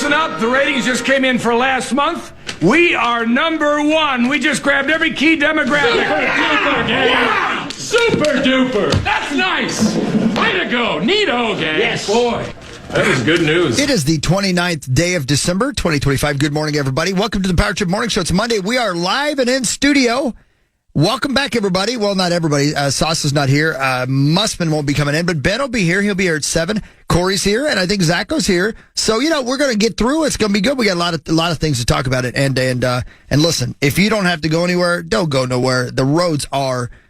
listen up. The ratings just came in for last month. We are number one. We just grabbed every key demographic. Wow. Super duper. That's nice. Way to go. Neato, gang. Yes. Boy, that was good news. It is the 29th day of December, 2025. Good morning, everybody. Welcome to the Power Trip Morning Show. It's Monday. We are live and in studio. Welcome back, everybody. Well, not everybody. Sauce is not here. Mussman won't be coming in, but Ben will be here. He'll be here at 7. Corey's here, and I think Zacho's here. So, we're going to get through. It's going to be good. We got a lot of things to talk about it. And listen, if you don't have to go anywhere, don't go nowhere. The roads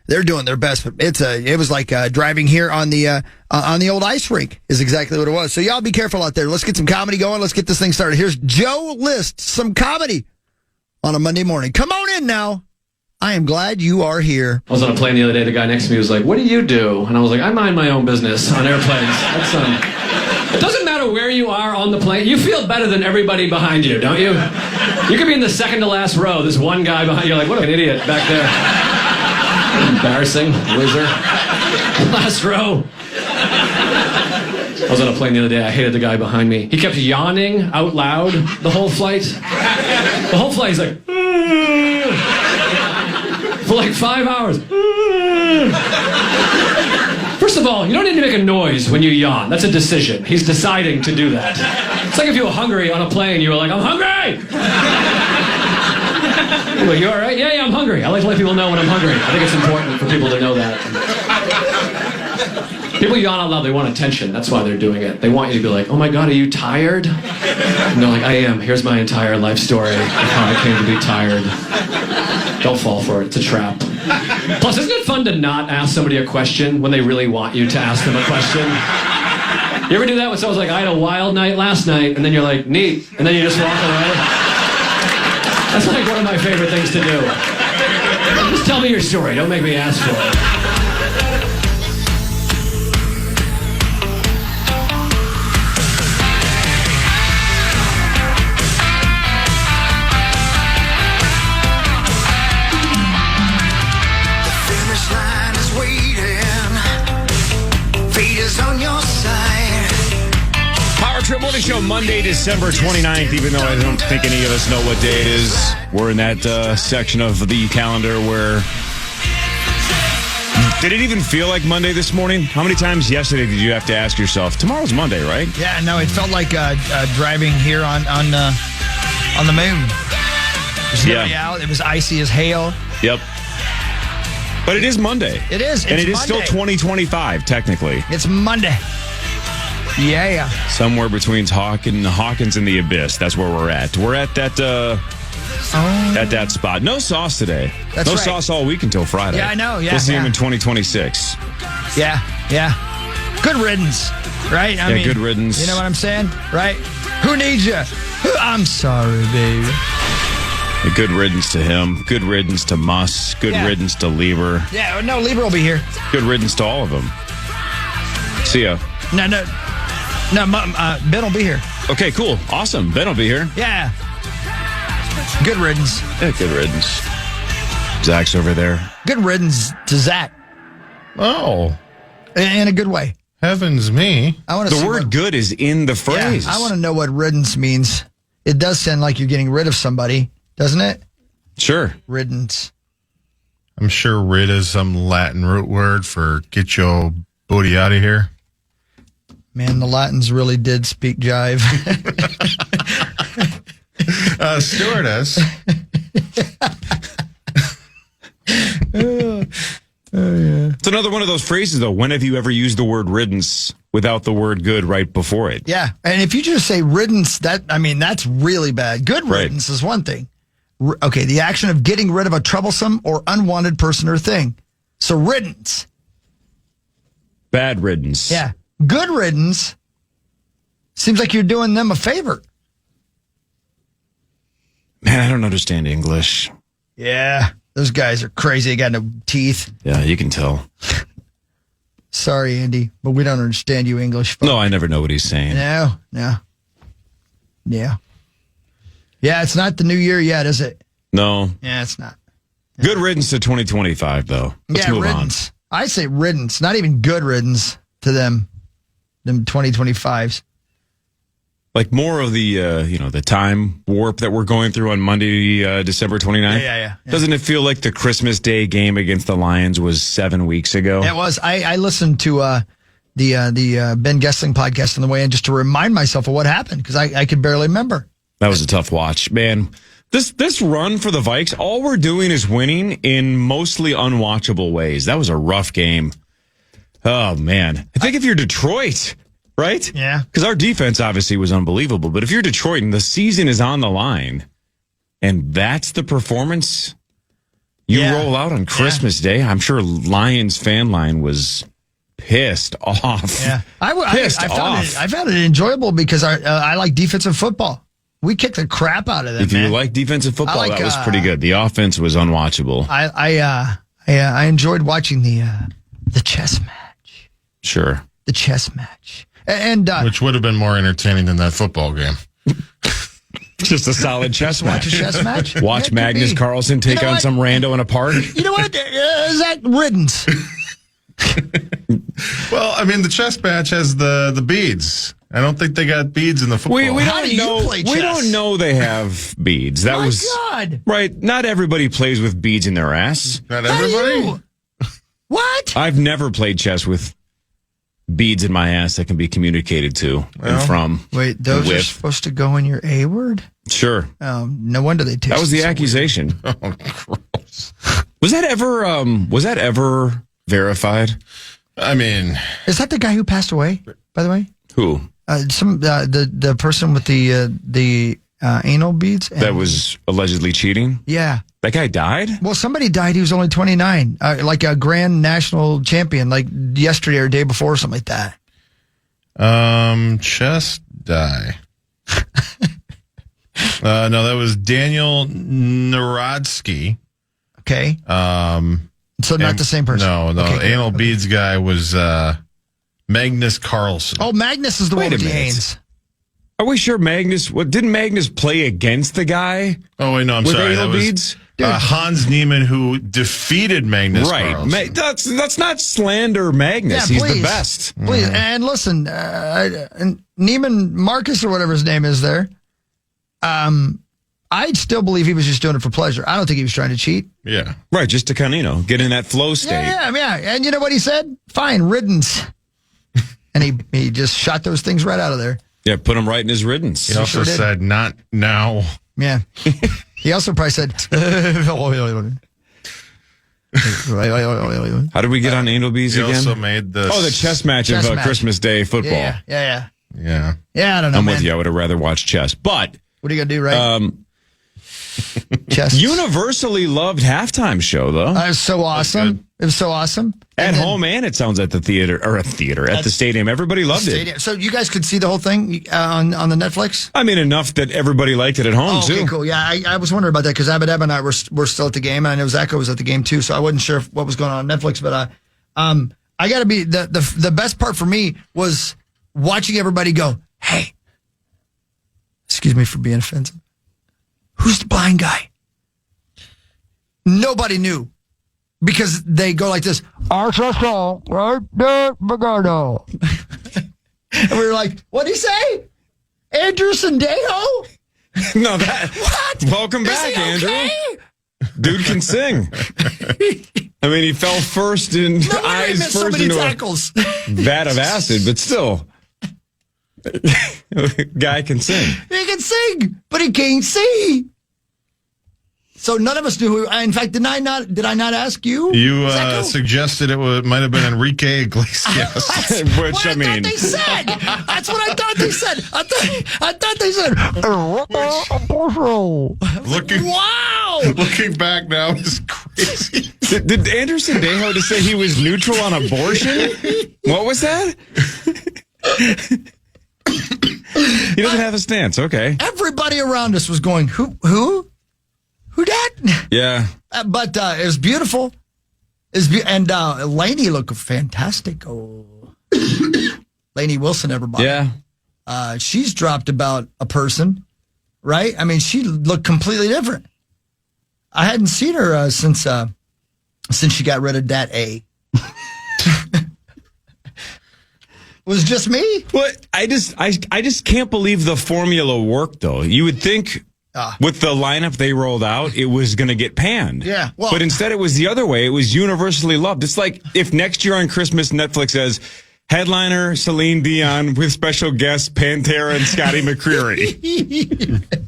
they're doing their best, but it was like driving here on the old ice rink is exactly what it was. So y'all be careful out there. Let's get some comedy going. Let's get this thing started. Here's Joe List, some comedy on a Monday morning. Come on in now. I am glad you are here. I was on a plane the other day. The guy next to me was like, "What do you do?" And I was like, "I mind my own business on airplanes." It doesn't matter where you are on the plane. You feel better than everybody behind you, don't you? You could be in the second to last row. There's one guy behind you. Like, what an idiot back there. Embarrassing. Loser. Last row. I was on a plane the other day. I hated the guy behind me. He kept yawning out loud the whole flight. The whole flight, he's like, for like 5 hours. First of all, you don't need to make a noise when you yawn. That's a decision. He's deciding to do that. It's like if you were hungry on a plane, you were like, "I'm hungry!" Well, you all right? Yeah, I'm hungry. I like to let people know when I'm hungry. I think it's important for people to know that. People yawn out loud. They want attention. That's why they're doing it. They want you to be like, "Oh my God, are you tired?" And they're like, "I am. Here's my entire life story of how I came to be tired." Don't fall for it. It's a trap. Plus, isn't it fun to not ask somebody a question when they really want you to ask them a question? You ever do that when someone's like, "I had a wild night last night," and then you're like, "Neat," and then you just walk away? That's like one of my favorite things to do. Just tell me your story. Don't make me ask for it. Trip Morning Show, Monday, December 29th, even though I don't think any of us know what day it is. We're in that section of the calendar where... Did it even feel like Monday this morning? How many times yesterday did you have to ask yourself, tomorrow's Monday, right? Yeah, no, it felt like driving here on the moon. There's nobody out. It was icy as hail. Yep. But it is Monday. It is. And it is still 2025, technically. It's Monday. Yeah. Somewhere between Hawkins and the Abyss. That's where we're at. We're at that at that spot. No sauce today. That's no right. sauce all week until Friday. Yeah, I know. Yeah, we'll see him in 2026. Yeah. Good riddance, right? I mean, good riddance. You know what I'm saying, right? Who needs you? I'm sorry, baby. Good riddance to him. Good riddance to Muss. Good riddance to Lieber. Yeah, no, Lieber will be here. Good riddance to all of them. See ya. No, Ben will be here. Okay, cool. Awesome. Ben will be here. Yeah. Good riddance. Yeah, good riddance. Zach's over there. Good riddance to Zach. Oh. In a good way. Heavens me. The word good is in the phrase. Yeah, I want to know what riddance means. It does sound like you're getting rid of somebody, doesn't it? Sure. Riddance. I'm sure rid is some Latin root word for get your booty out of here. Man, the Latins really did speak jive. Stewardess. It's another one of those phrases, though. When have you ever used the word riddance without the word good right before it? Yeah, and if you just say riddance, that's really bad. Good riddance is one thing. Okay, the action of getting rid of a troublesome or unwanted person or thing. So riddance. Bad riddance. Yeah. Good riddance seems like you're doing them a favor. Man, I don't understand English. Yeah, those guys are crazy. They got no teeth. Yeah, you can tell. Sorry, Andy, but we don't understand you English folks. No, I never know what he's saying. No. Yeah, it's not the new year yet, is it? No. Yeah, it's not. Good riddance to 2025, though. Let's move riddance. I say riddance, not even good riddance to them 2025s. Like more of the, the time warp that we're going through on Monday, December 29th? Yeah. Doesn't it feel like the Christmas Day game against the Lions was 7 weeks ago? It was. I listened to the Ben Gessling podcast on the way in just to remind myself of what happened because I could barely remember. That was a tough watch, man. This run for the Vikes, all we're doing is winning in mostly unwatchable ways. That was a rough game. Oh, man. I think if you're Detroit, right? Yeah. Because our defense obviously was unbelievable. But if you're Detroit and the season is on the line and that's the performance you roll out on Christmas Day, I'm sure Lions fan line was pissed off. Yeah. I found it enjoyable because I like defensive football. We kicked the crap out of them. If you like defensive football, that was pretty good. The offense was unwatchable. I enjoyed watching the chess match. Sure. The chess match. And which would have been more entertaining than that football game. Just a solid chess match. Watch a chess match. Watch Magnus Carlsen take on some rando in a park. You know what? Zach Riddens. Well, I mean, the chess match has the beads. I don't think they got beads in the football. We How do you play chess? We don't know they have beads. That My was God. right. Not everybody plays with beads in their ass. Not How do everybody? you? What? I've never played chess with beads in my ass that can be communicated to and from. Wait, those are with. supposed to go in your A word? Sure. No wonder they taste. That was the so accusation. Oh, gross. Was that ever verified? I mean, weird. Is that the guy who passed away? By the way, Who? The person with the anal beads. That was allegedly cheating? Yeah. That guy died? Well, somebody died. He was only 29, like a grand national champion, like yesterday or day before, or something like that. chest die. No, that was Daniel Narodsky. Okay. So not the same person. No, Okay, anal beads guy was Magnus Carlsen. Oh, Magnus is the Wait one with a the minute. Ains. Are we sure Magnus? Didn't Magnus play against the guy Oh, wait, no, I'm with sorry. anal That was beads? Hans Niemann, who defeated Magnus Right. Carlsen. That's not slander Magnus. Yeah, He's please. the best. Please, and listen, Neiman Marcus or whatever his name is there. I still believe he was just doing it for pleasure. I don't think he was trying to cheat. Yeah. Right, just to kind of, get in that flow state. Yeah. And you know what he said? Fine, riddance. And he just shot those things right out of there. Yeah, put him right in his riddance. He also sure did. said, not now. Yeah. He also probably said, How did we get on anal bees He again? also made the... The chess match Chess of match. Christmas Day football. Yeah. Yeah. Yeah, I don't know, I'm man. with you. I would have rather watched chess. But What are you going to do, right? Chess. universally loved halftime show, though. It was so awesome. It was so awesome. At And then- home and it sounds at the theater, at the stadium. Everybody loved it. Stadium. So you guys could see the whole thing on the Netflix? I mean, enough that everybody liked it at home, Oh, too. okay, cool. Yeah, I was wondering about that because Abed and I were still at the game, and I know Zacho was at the game too, so I wasn't sure what was going on Netflix. But I got to be the best part for me was watching everybody go, "Hey, excuse me for being offensive. Who's the blind guy?" Nobody knew because they go like this, "Arsenal, right there, Bogado." And we were like, "What'd he say? Andrew Sandejo?" No, that. What? Welcome Is back, he Andrew. okay? Dude can sing. I mean, he fell first in No wonder he eyes missed so first many into tackles. a vat of acid, but still, guy can sing. He can sing, but he can't see. So none of us knew who. In fact, did I not ask you? You Zacho? suggested it might have been Enrique Iglesias. Which, What I I mean- thought they said. That's what I thought they said. I thought they said. Wow. Looking back now is crazy. Did Anderson Dejo just say he was neutral on abortion? What was that? He doesn't have a stance. Okay. Everybody around us was going, who that? Yeah. But it was beautiful. And Lainey looked fantastic. Oh, Lainey Wilson, everybody. Yeah. She's dropped about a person, right? I mean, she looked completely different. I hadn't seen her since she got rid of that A. Was it just me? Well, I just can't believe the formula worked, though. You would think with the lineup they rolled out, it was going to get panned. Yeah, well- but instead it was the other way. It was universally loved. It's like if next year on Christmas, Netflix says, headliner Celine Dion with special guests Pantera and Scotty McCreery.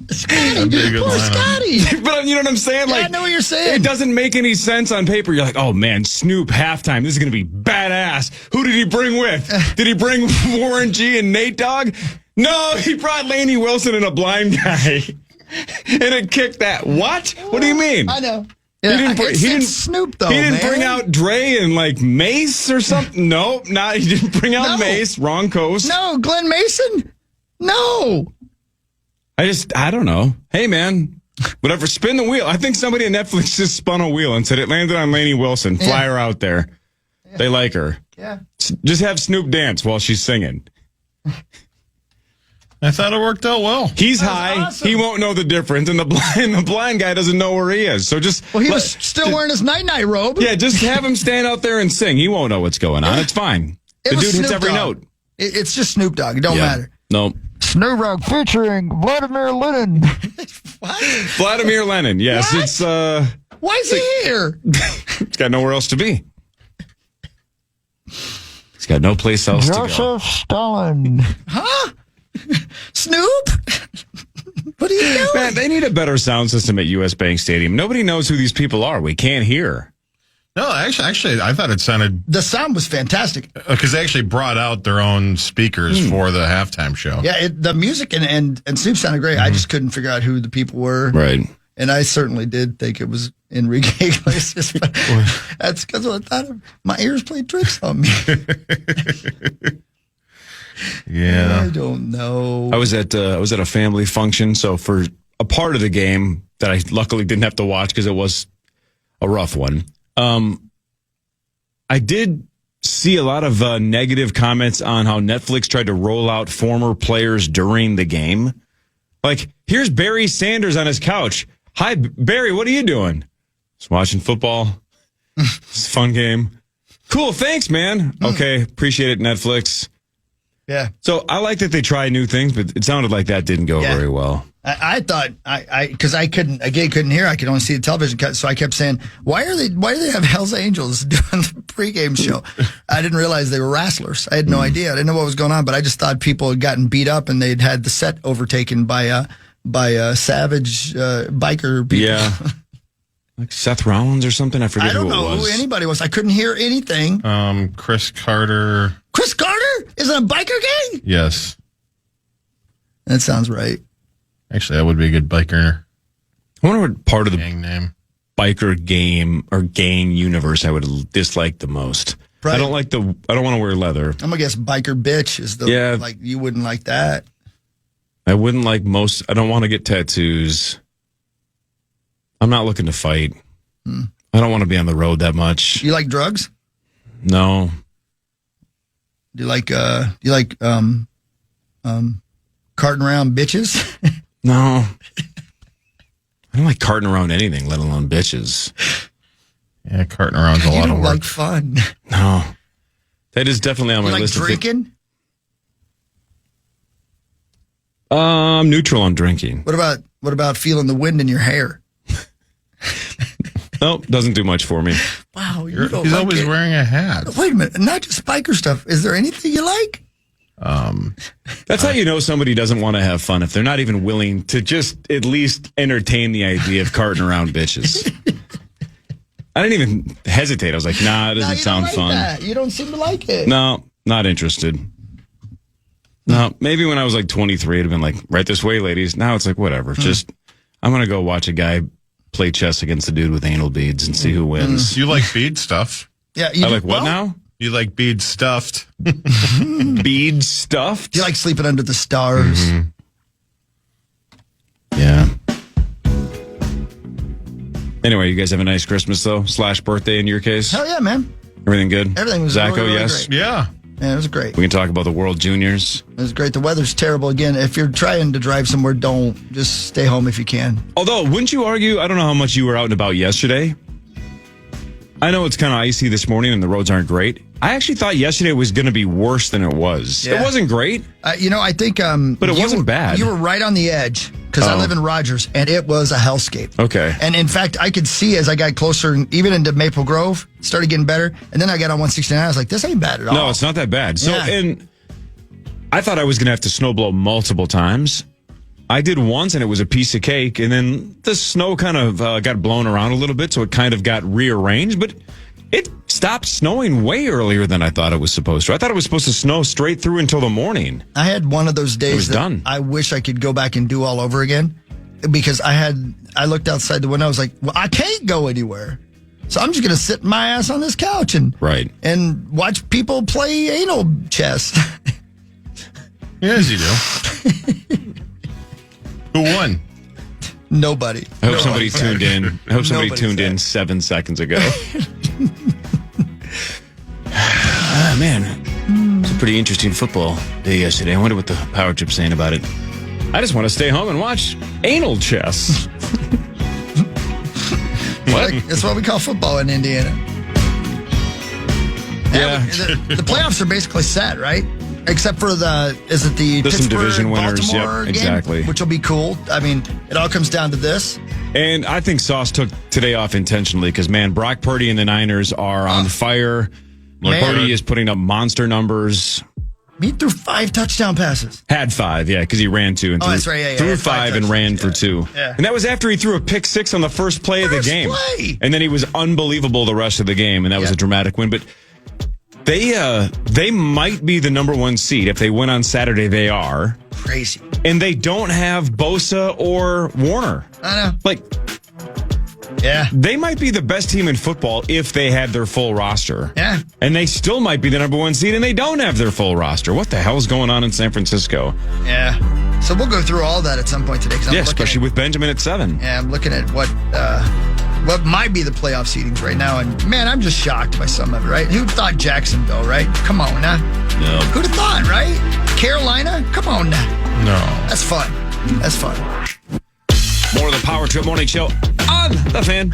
That'd be a good Poor lineup. Scotty. But you know what I'm saying? Yeah, Like, I know what you're saying. It doesn't make any sense on paper. You're like, oh man, Snoop halftime. This is going to be badass. Who did he bring with? Did he bring Warren G and Nate Dogg? No, he brought Lainey Wilson and a blind guy. And it kicked that. What? What do you mean? I know. He Yeah, didn't, it's Snoop, though, He didn't man. bring out Dre and like Mace or something. Nope, he didn't bring out No. Mace. Wrong coast. No, Glenn Mason? No. I don't know. Hey, man, whatever. Spin the wheel. I think somebody at Netflix just spun a wheel and said it landed on Lainey Wilson. Fly her out there. Yeah. They like her. Yeah. Just have Snoop dance while she's singing. I thought it worked out well. He's high. awesome. He won't know the difference, and the blind guy doesn't know where he is. So just Well, he was still wearing his night-night robe. yeah, just have him stand out there and sing. He won't know what's going on. It's fine. It The was dude hits Snoop every Dogg. note. It's just Snoop Dogg. It don't matter. No. Snoop Dogg featuring Vladimir Lenin. What? Vladimir Lenin. Yes, What? it's Why is he here? He's got nowhere else to be. He's got no place else to go. Stalin. Huh? Snoop? What are you doing? Man, they need a better sound system at US Bank Stadium. Nobody knows who these people are. We can't hear. No, actually, I thought it sounded The sound was fantastic. because they actually brought out their own speakers for the halftime show. Yeah, the music and Snoop sounded great. I just couldn't figure out who the people were. Right. And I certainly did think it was Enrique Iglesias. But that's because I thought my ears played tricks on me. Yeah. I don't know. I was at a family function, so for a part of the game that I luckily didn't have to watch because it was a rough one. I did see a lot of negative comments on how Netflix tried to roll out former players during the game. Like, here's Barry Sanders on his couch. Hi, Barry, what are you doing? Just watching football. It's a fun game. Cool, thanks, man. Okay, appreciate it, Netflix. Yeah. So I like that they try new things, but it sounded like that didn't go very well. I thought because I couldn't hear. I could only see the television cut, so I kept saying, why do they have Hell's Angels doing the pregame show? I didn't realize they were wrestlers. I had no idea. I didn't know what was going on, but I just thought people had gotten beat up and they'd had the set overtaken by savage biker people. Yeah. Like Seth Rollins or something? I forget I don't who it know was. who anybody was. I couldn't hear anything. Chris Carter. Chris Carter is in a biker gang? Yes. That sounds right. Actually, that would be a good biker I wonder what part of the gang name. biker game or gang universe I would dislike the most. Right. I don't want to wear leather. I'm gonna guess biker bitch is the like you wouldn't like that. I wouldn't like most. I don't want to get tattoos. I'm not looking to fight. I don't want to be on the road that much. You like drugs? No. Do you like carting around bitches? No. I don't like carting around anything, let alone bitches. Yeah, carting around's a You lot don't of work. like fun. No. That is definitely on You my like list drinking? of things. Neutral on drinking. What about feeling the wind in your hair? Nope, doesn't do much for me. Wow, you don't He's like always it. wearing a hat. Wait a minute, not just biker stuff. Is there anything you like? That's how you know somebody doesn't want to have fun if they're not even willing to just at least entertain the idea of carting around bitches. I didn't even hesitate. I was like, nah, it doesn't No, you sound don't like fun. that. You don't seem to like it. No, not interested. No, maybe when I was like 23, it'd have been like, right this way, ladies. Now it's like, whatever. Just, I'm going to go watch a guy play chess against a dude with anal beads and see who wins. You like bead stuff. Yeah, I like what now? You like bead stuffed. Bead stuffed? You like sleeping under the stars. Yeah. Anyway, you guys have a nice Christmas, though, / birthday in your case? Hell yeah, man. Everything good? Everything was Zacho, really, really yes? great. Yeah. Yeah, it was great. We can talk about the World Juniors. It was great. The weather's terrible again. If you're trying to drive somewhere, don't. Just stay home if you can. Although, wouldn't you argue, I don't know how much you were out and about yesterday, I know it's kind of icy this morning and the roads aren't great. I actually thought yesterday was going to be worse than it was. Yeah. It wasn't great. I think... but it wasn't bad. You were right on the edge, because I live in Rogers, and it was a hellscape. Okay. And in fact, I could see as I got closer, even into Maple Grove, it started getting better. And then I got on 169. I was like, this ain't bad at all. No, it's not that bad. So, Yeah. and I thought I was going to have to snow blow multiple times. I did once, and it was a piece of cake. And then the snow kind of got blown around a little bit, so it kind of got rearranged. But it stopped snowing way earlier than I thought it was supposed to. I thought it was supposed to snow straight through until the morning. I had one of those days was that done. I wish I could go back and do all over again, because I looked outside the window. I was like, well, I can't go anywhere. So I'm just going to sit my ass on this couch and watch people play anal chess. Yes, you do. Who won? Nobody. I hope somebody tuned in. I hope somebody Nobody's tuned in there. 7 seconds ago. Man, it's a pretty interesting football day yesterday. I wonder what the power trip's saying about it. I just want to stay home and watch anal chess. What? That's what we call football in Indiana. Yeah. The playoffs are basically set, right? Except for the There's some Pittsburgh division winners, Baltimore yep, game, exactly. which will be cool. I mean, it all comes down to this. And I think Sauce took today off intentionally because, man, Brock Purdy and the Niners are on fire. Man. Purdy is putting up monster numbers. He threw 5 touchdown passes. Had 5, yeah, because he ran 2 and Oh, threw, that's right, yeah, threw had 5 and touchdowns. ring for 2. Yeah. And that was after he threw a pick 6 on the first play of the First game. play. And then he was unbelievable the rest of the game, and that was Yeah. a dramatic win. But they might be the number 1 seed. If they win on Saturday, they are. Crazy. And they don't have Bosa or Warner. I know. Like, Yeah. they might be the best team in football if they had their full roster. Yeah. And they still might be the number 1 seed, and they don't have their full roster. What the hell's going on in San Francisco? Yeah. So we'll go through all that at some point today. 'Cause I'm Yeah, looking especially with Benjamin at 7. Yeah, I'm looking at what might be the playoff seedings right now. And, man, I'm just shocked by some of it, right? Who thought Jacksonville, right? Come on now. No. Who'd have thought, right? Carolina? Come on now. No. That's fun. That's fun. More of the Power Trip Morning Show on The Fan.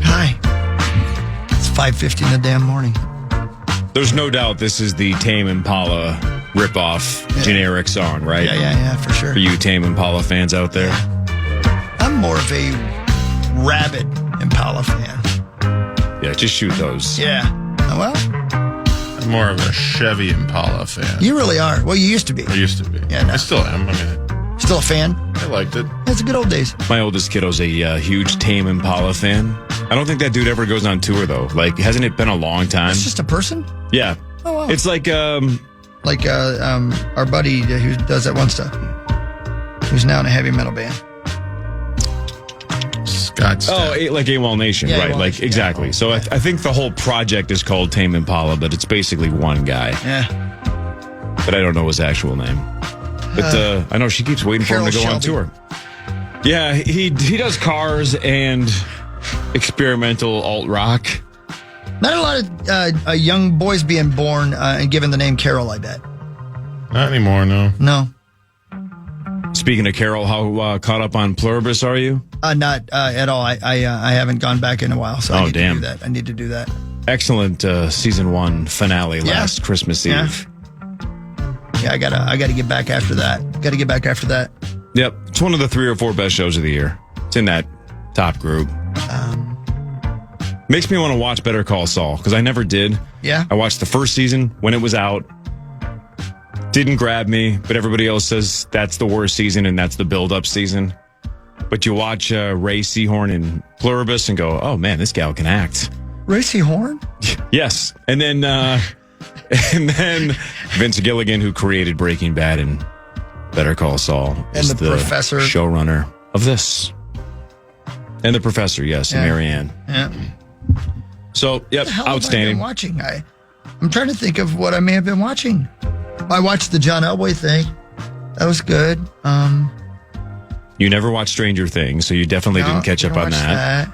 Hi. It's 5:50 in the damn morning. There's no doubt this is the Tame Impala ripoff generic song, right? Yeah, for sure. For you Tame Impala fans out there. I'm more of a rabid Impala fan. Yeah, just shoot those. Yeah. Well, I'm more of a Chevy Impala fan. you really are. Well, you used to be. I used to be. Yeah, no. I still am. I mean, Still a fan? I liked it. It's the good old days. My oldest kiddo's a huge Tame Impala fan. I don't think that dude ever goes on tour, though. Like, hasn't it been a long time? It's just a person? Yeah. Oh, wow. It's like, Like our buddy who does that one stuff, who's now in a heavy metal band. Scott Stapp. like AWOL Nation, Yeah, right? AWOL Like, Nation, exactly. yeah. So I think the whole project is called Tame Impala, but it's basically one guy. Yeah. But I don't know his actual name. But I know she keeps waiting for him to go Carol on Shelby. tour. Yeah, he does cars and experimental alt rock. Not a lot of young boys being born and given the name Carol, I bet. Not anymore, no. No. Speaking of Carol, how caught up on Pluribus are you? Not at all. I haven't gone back in a while, so I Oh, need damn. to do that. I need to do that. Excellent season 1 finale last Christmas Eve. Yeah. Yeah, I gotta get back after that. Got to get back after that. Yep, it's one of the 3 or 4 best shows of the year. It's in that top group. Makes me want to watch Better Call Saul because I never did. Yeah. I watched the first season when it was out. Didn't grab me, but everybody else says that's the worst season and that's the build-up season. But you watch Ray Seahorn and Pluribus and go, oh man, this gal can act. Racy Horn? Yes, and then Vince Gilligan, who created Breaking Bad and Better Call Saul, is the professor. showrunner of this, and the professor, yes, and Yeah. Marianne. Yeah. So, yep, The hell have I outstanding. been watching? I'm trying to think of what I may have been watching. I watched the John Elway thing. That was good. You never watched Stranger Things, so you definitely didn't catch up on watched that.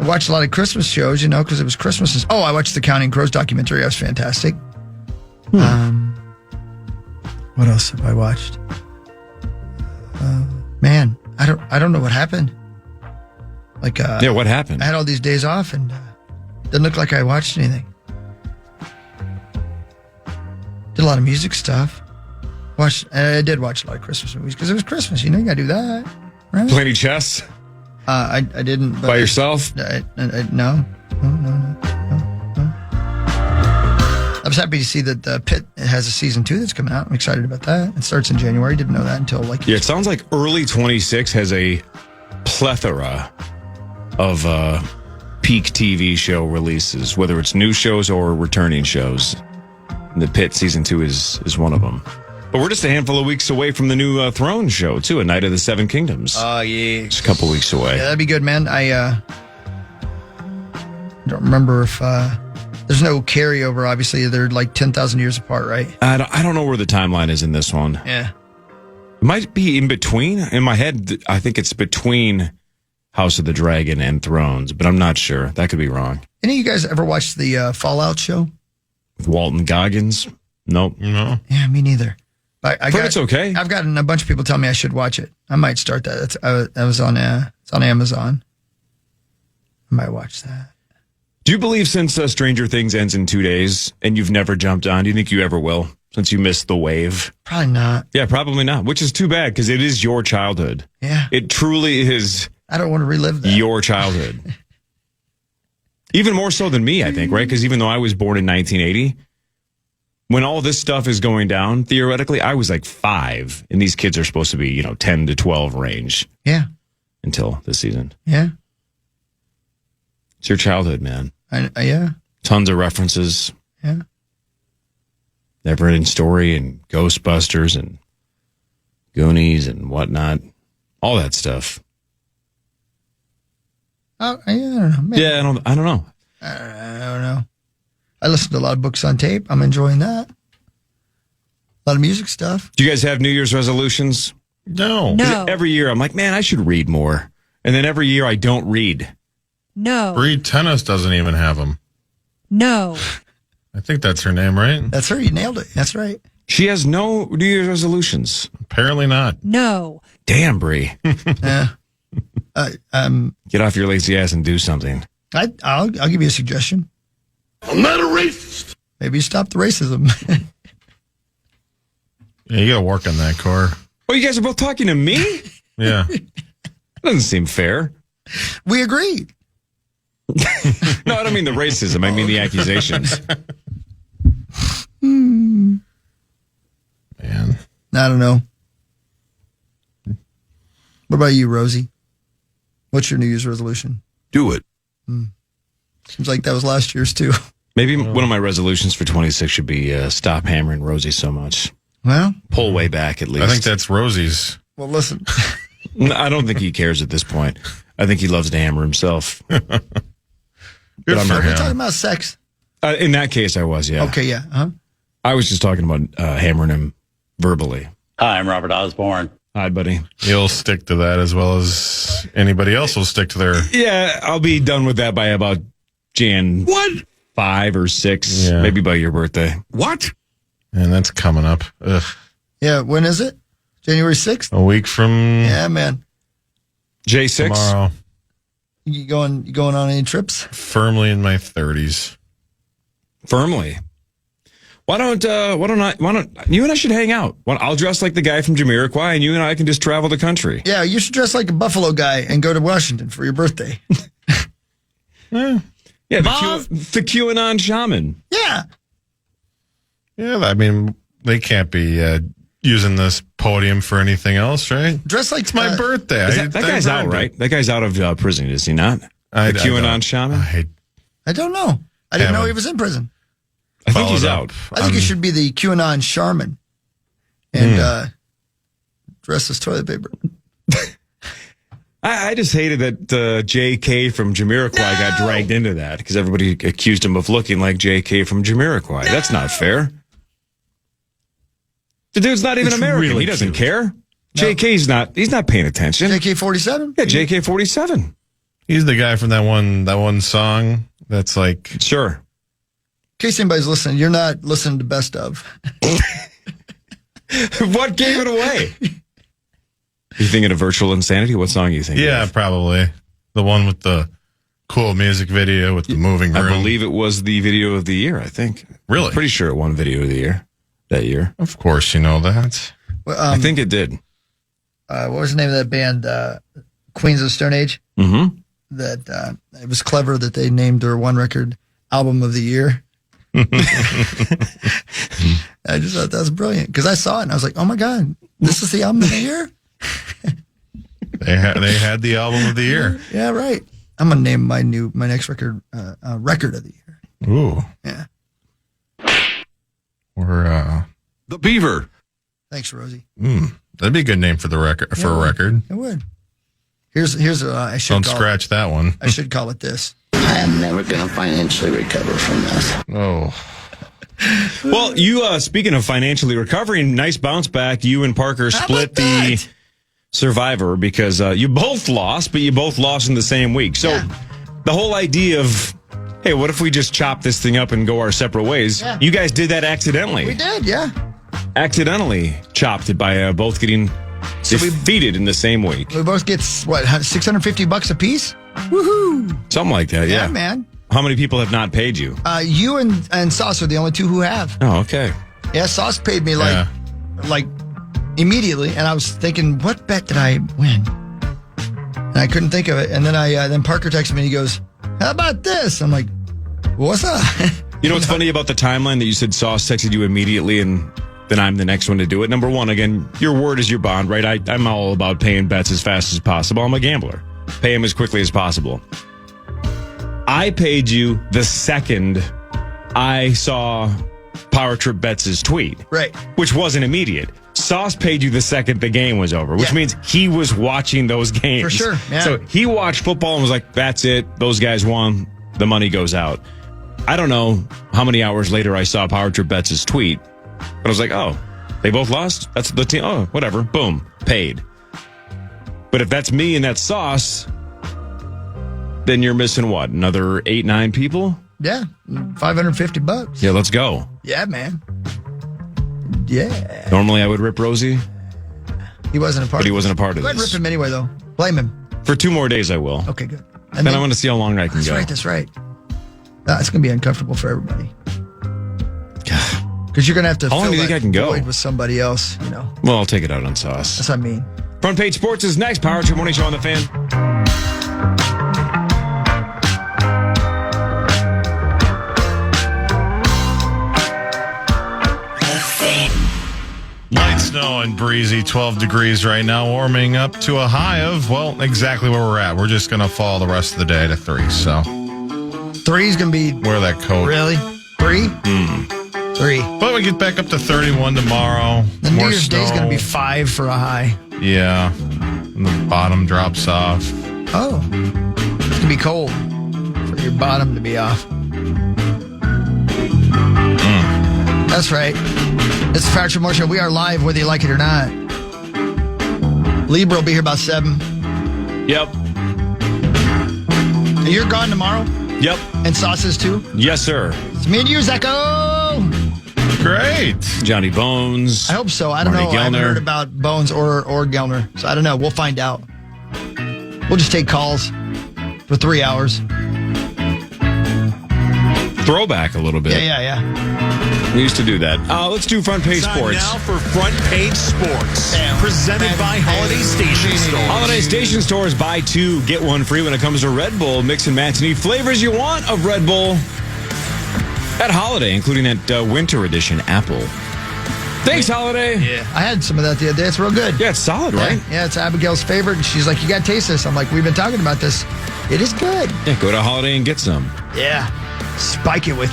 I watched a lot of Christmas shows, because it was Christmas. Oh, I watched the Counting Crows documentary. That was fantastic. What else have I watched? Man, I don't know what happened. What happened? I had all these days off and didn't look like I watched anything. Did a lot of music stuff. I did watch a lot of Christmas movies because it was Christmas. You gotta do that, right? Play any chess? I didn't. But By yourself? No. I was happy to see that Pitt has a season 2 that's coming out. I'm excited about that. It starts in January. Didn't know that until Yeah, it sounds like early 26 has a plethora of peak TV show releases, whether it's new shows or returning shows. And the Pitt season 2 is one of them. But we're just a handful of weeks away from the new Thrones show, too, A Night of the Seven Kingdoms. Oh, yeah. Just a couple weeks away. Yeah, that'd be good, man. I don't remember if there's no carryover. Obviously, they're like 10,000 years apart, right? I don't know where the timeline is in this one. Yeah. It might be in between. In my head, I think it's between House of the Dragon and Thrones, but I'm not sure. That could be wrong. Any of you guys ever watched the Fallout show? With Walton Goggins? Nope. No. Yeah, me neither. I But it's okay. I've gotten a bunch of people tell me I should watch it. I might start that. It's on Amazon. I might watch that. Do you believe since Stranger Things ends in 2 days and you've never jumped on, do you think you ever will since you missed the wave? Probably not. Yeah, probably not, which is too bad because it is your childhood. Yeah. It truly is I don't want to relive that. your childhood. Even more so than me, I think, right? Because even though I was born in 1980, when all this stuff is going down, theoretically, I was like 5, and these kids are supposed to be, 10 to 12 range Yeah. until this season. Yeah. It's your childhood, man. Yeah. Tons of references. Yeah. Never-ending Story and Ghostbusters and Goonies and whatnot. All that stuff. Oh, yeah, I don't know. Man, Yeah, I don't know. I don't know. I listen to a lot of books on tape. I'm enjoying that. A lot of music stuff. Do you guys have New Year's resolutions? No. No. Every year I'm like, man, I should read more. And then every year I don't read. No. Bree Tennis doesn't even have them. No. I think that's her name, right? That's her. You nailed it. That's right. She has no New Year's resolutions. Apparently not. No. Damn, Bree. Yeah. Get off your lazy ass and do something. I'll give you a suggestion. I'm not a racist. Maybe stop the racism. Yeah, you got to work on that, Core. Oh, you guys are both talking to me? Yeah. Doesn't seem fair. We agreed. No, I don't mean the racism. I mean the accusations. Man. I don't know. What about you, Rosie? What's your New Year's resolution? Do it. Seems like that was last year's too. Maybe one of my resolutions for 26 should be stop hammering Rosie so much. Well, Pull way back at least. I think that's Rosie's. well, listen. I don't think he cares at this point. I think he loves to hammer himself. Good I'm for not We're talking him. about sex. In that case, I was, yeah. Okay, yeah. Huh? I was just talking about hammering him verbally. Hi, I'm Robert Osborne. Hi, buddy. He'll stick to that as well as anybody else will stick to their... Yeah, I'll be done with that by about Jan 5 or 6, Yeah. maybe by your birthday. What? And that's coming up. Ugh. Yeah, when is it? January 6th? A week from Yeah, man. J6? tomorrow. You going on any trips? Firmly in my 30s. Firmly. Why don't you and I should hang out? I'll dress like the guy from Jamiroquai, and you and I can just travel the country. Yeah, you should dress like a Buffalo guy and go to Washington for your birthday. Yeah, the QAnon shaman. Yeah. Yeah, I mean, they can't be using this podium for anything else, right? Dress like It's my birthday. That guy's out, right? That guy's out of prison, is he not? I The QAnon don't- shaman? I don't know. I didn't know Haven't he was in prison. I think he's followed out. up. I think he should be the QAnon Charmin and dress as toilet paper. I just hated that JK from Jamiroquai got dragged into that because everybody accused him of looking like JK from Jamiroquai. That's not fair. The dude's not even It's American. really He doesn't cute. care. JK's not. He's not paying attention. AK-47? Yeah, JK-47. He's the guy from that one song that's like... Sure. In case anybody's listening, you're not listening to Best Of. What gave it away? You thinking of Virtual Insanity? What song are you thinking Yeah, of? probably. The one with the cool music video with the moving room. I believe it was the video of the year, I think. Really? I'm pretty sure it won video of the year that year. Of course you know that. Well, I think it did. what was the name of that band? Queens of the Stone Age? Mm-hmm. That it was clever that they named their one record album of the year. I just thought that was brilliant because I saw it and I was like, oh my God, this is the album of the year? They had the album of the year. Yeah, right. I'm going to name my next record record of the year. Ooh. Yeah. Or The Beaver. Thanks, Rosie. that'd be a good name for the record for a record. It would. Here's I should Don't call scratch that one. I should call it this. I am never going to financially recover from this. Oh. Well, you, speaking of financially recovering, nice bounce back. You and Parker split about the that? Survivor because you both lost, but you both lost in the same week. So the whole idea of, hey, what if we just chop this thing up and go our separate ways? Yeah. You guys did that accidentally. We did, yeah. Accidentally chopped it by both getting defeated in the same week. We both get, what, $650 a piece? Woohoo! Something like that, yeah. Yeah, man. How many people have not paid you? You and Sauce are the only two who have. Oh, okay. Yeah, Sauce paid me like immediately, and I was thinking, what bet did I win? And I couldn't think of it. And then then Parker texted me and he goes, how about this? I'm like, what's up? You know what's funny about the timeline that you said Sauce texted you immediately and then I'm the next one to do it? Number one, again, your word is your bond, right? I'm all about paying bets as fast as possible. I'm a gambler. Pay them as quickly as possible. I paid you the second I saw Power Trip Bets' tweet. Right. Which wasn't immediate. Sauce paid you the second the game was over, which means he was watching those games. For sure, yeah. So he watched football and was like, that's it. Those guys won. The money goes out. I don't know how many hours later I saw Power Trip Bets' tweet, but I was like, oh, they both lost? That's the team. Oh, whatever. Boom. Paid. But if that's me and that's Sauce, then you're missing what? Another 8-9 people? Yeah, $550. Yeah, let's go. Yeah, man. Yeah. Normally I would rip Rosie, He wasn't a part but he of wasn't a part of Go ahead and rip this. him anyway, though. Blame him. For 2 more days I will. Okay, good. Then I want to see how long I can That's go. right, that's right. It's going to be uncomfortable for everybody. Because you're going to have to How long fill do you think that I can go? void with somebody else, you know. Well, I'll take it out on Sauce. That's what I mean. Front Page Sports is next. Power Trip Morning Show on the Fan. Light snow and breezy, 12 degrees right now, warming up to a high of, well, exactly where we're at. We're just going to fall the rest of the day to 3. So 3's going to be... wear that coat. Really? 3? 3. But we get back up to 31 tomorrow. The New More Year's Day is going to be snow. 5 for a high. Yeah. And the bottom drops off. Oh. It's going to be cold for your bottom to be off. That's right. It's the Power Trip Morning Show. We are live whether you like it or not. Libra will be here about 7. Yep. You're gone tomorrow? Yep. And Sauces too? Yes, sir. It's me and you, Zecco! Great. Johnny Bones. I hope so. I don't Marty know. I haven't Gellner. heard about Bones or Gellner. So I don't know. We'll find out. We'll just take calls for 3 hours. Throwback a little bit. Yeah. We used to do that. Let's do Front Page Time Sports. now for Front Page Sports, presented by Holiday Station Store. Holiday Station Stores buy 2, get 1 free when it comes to Red Bull. Mix and match any flavors you want of Red Bull at Holiday, including that winter edition apple. Thanks, Holiday. Yeah. I had some of that the other day. It's real good. Yeah, it's solid, right? Yeah, it's Abigail's favorite. And she's like, you got to taste this. I'm like, we've been talking about this. It is good. Yeah, go to Holiday and get some. Yeah. Spike it with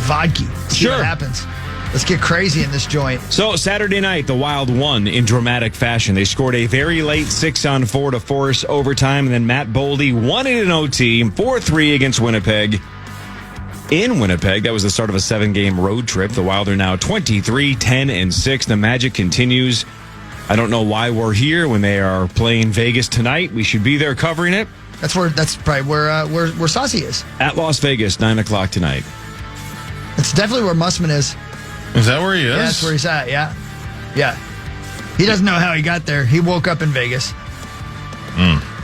vodka. See Sure. what happens. Let's get crazy in this joint. So Saturday night, the Wild won in dramatic fashion. They scored a very late 6-on-4 to force overtime, and then Matt Boldy won it in OT, 4-3 against Winnipeg. In Winnipeg, that was the start of a 7-game road trip. The Wild are now 23-10-6. The magic continues. I don't know why we're here when they are playing Vegas tonight. We should be there covering it. That's probably where Saucy is. At Las Vegas, 9 o'clock tonight. It's definitely where Mussman is. Is that where he is? Yeah, that's where he's at. Yeah. He doesn't know how he got there. He woke up in Vegas.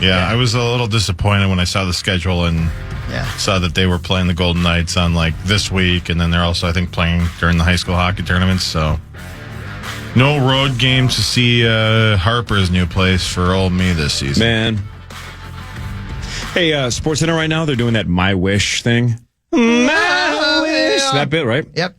Yeah, I was a little disappointed when I saw the schedule and saw that they were playing the Golden Knights on like this week, and then they're also, I think, playing during the high school hockey tournaments. So no road games to see Harper's new place for old me this season. Man. Hey, SportsCenter right now, they're doing that My Wish thing. My Wish. That bit, right? Yep.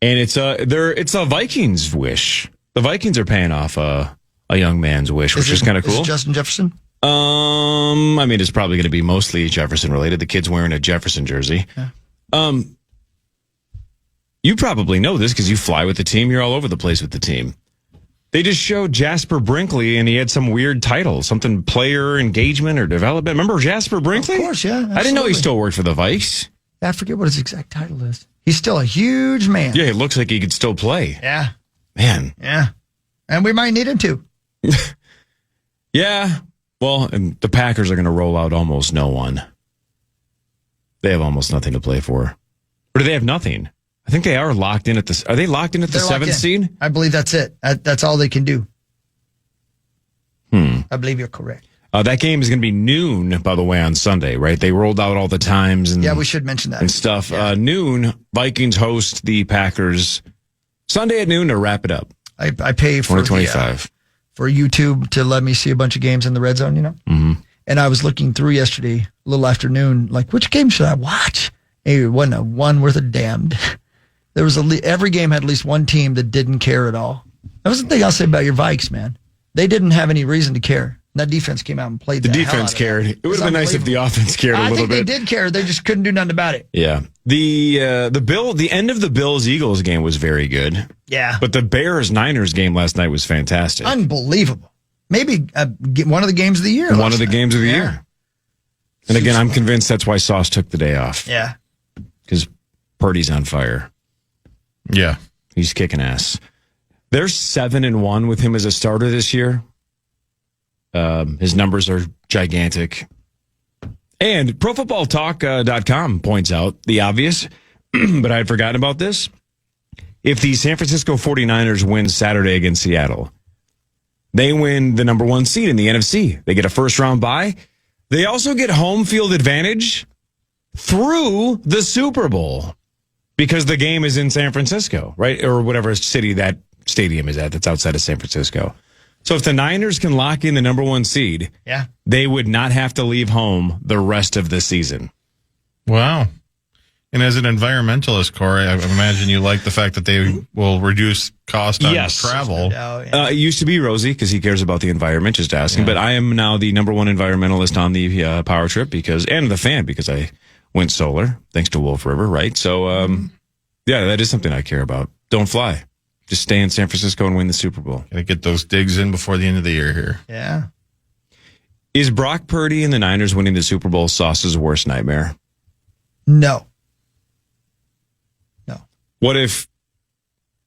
And it's a Vikings wish. The Vikings are paying off a young man's wish, which is kind of cool. Is it Justin Jefferson? I mean, it's probably going to be mostly Jefferson related. The kid's wearing a Jefferson jersey. Yeah. You probably know this because you fly with the team. You're all over the place with the team. They just showed Jasper Brinkley, and he had some weird title, something player engagement or development. Remember Jasper Brinkley? Of course, yeah. Absolutely. I didn't know he still worked for the Vikes. I forget what his exact title is. He's still a huge man. Yeah, it looks like he could still play. Yeah. Man. Yeah. And we might need him to. Yeah. Well, and the Packers are going to roll out almost no one. They have almost nothing to play for. Or do they have nothing? I think they are locked in at the... Are they locked in at the 7th seed? I believe that's it. That's all they can do. I believe you're correct. That game is going to be noon, by the way, on Sunday, right? They rolled out all the times and we should mention that and stuff. Yeah. Noon, Vikings host the Packers Sunday at noon to wrap it up. I pay for 2025 for YouTube to let me see a bunch of games in the red zone, you know. Mm-hmm. And I was looking through yesterday, a little afternoon, like which game should I watch? It wasn't a one worth a damned. There was every game had at least one team that didn't care at all. That was the thing I'll say about your Vikes, man. They didn't have any reason to care. That defense came out and played. The defense cared. It would have been nice if the offense cared a little bit. I think they did care. They just couldn't do nothing about it. Yeah. The end of the Bills-Eagles game was very good. Yeah. But the Bears-Niners game last night was fantastic. Unbelievable. Maybe one of the games of the year. One of the games of the year. And again, I'm convinced that's why Sauce took the day off. Yeah. Because Purdy's on fire. Yeah. He's kicking ass. They're 7-1 with him as a starter this year. His numbers are gigantic. And ProFootballTalk.com points out the obvious, but I had forgotten about this. If the San Francisco 49ers win Saturday against Seattle, they win the number 1 seed in the NFC. They get a first-round bye. They also get home field advantage through the Super Bowl because the game is in San Francisco, right? Or whatever city that stadium is at that's outside of San Francisco. So if the Niners can lock in the number 1 seed, they would not have to leave home the rest of the season. Wow. And as an environmentalist, Corey, I imagine you like the fact that they will reduce cost on travel. It used to be Rosie because he cares about the environment, just asking. But I am now the number 1 environmentalist on the Power Trip and the fan because I went solar thanks to Wolf River, right? So, that is something I care about. Don't fly. Just stay in San Francisco and win the Super Bowl. Gotta get those digs in before the end of the year here. Yeah. Is Brock Purdy and the Niners winning the Super Bowl Sauce's worst nightmare? No. What if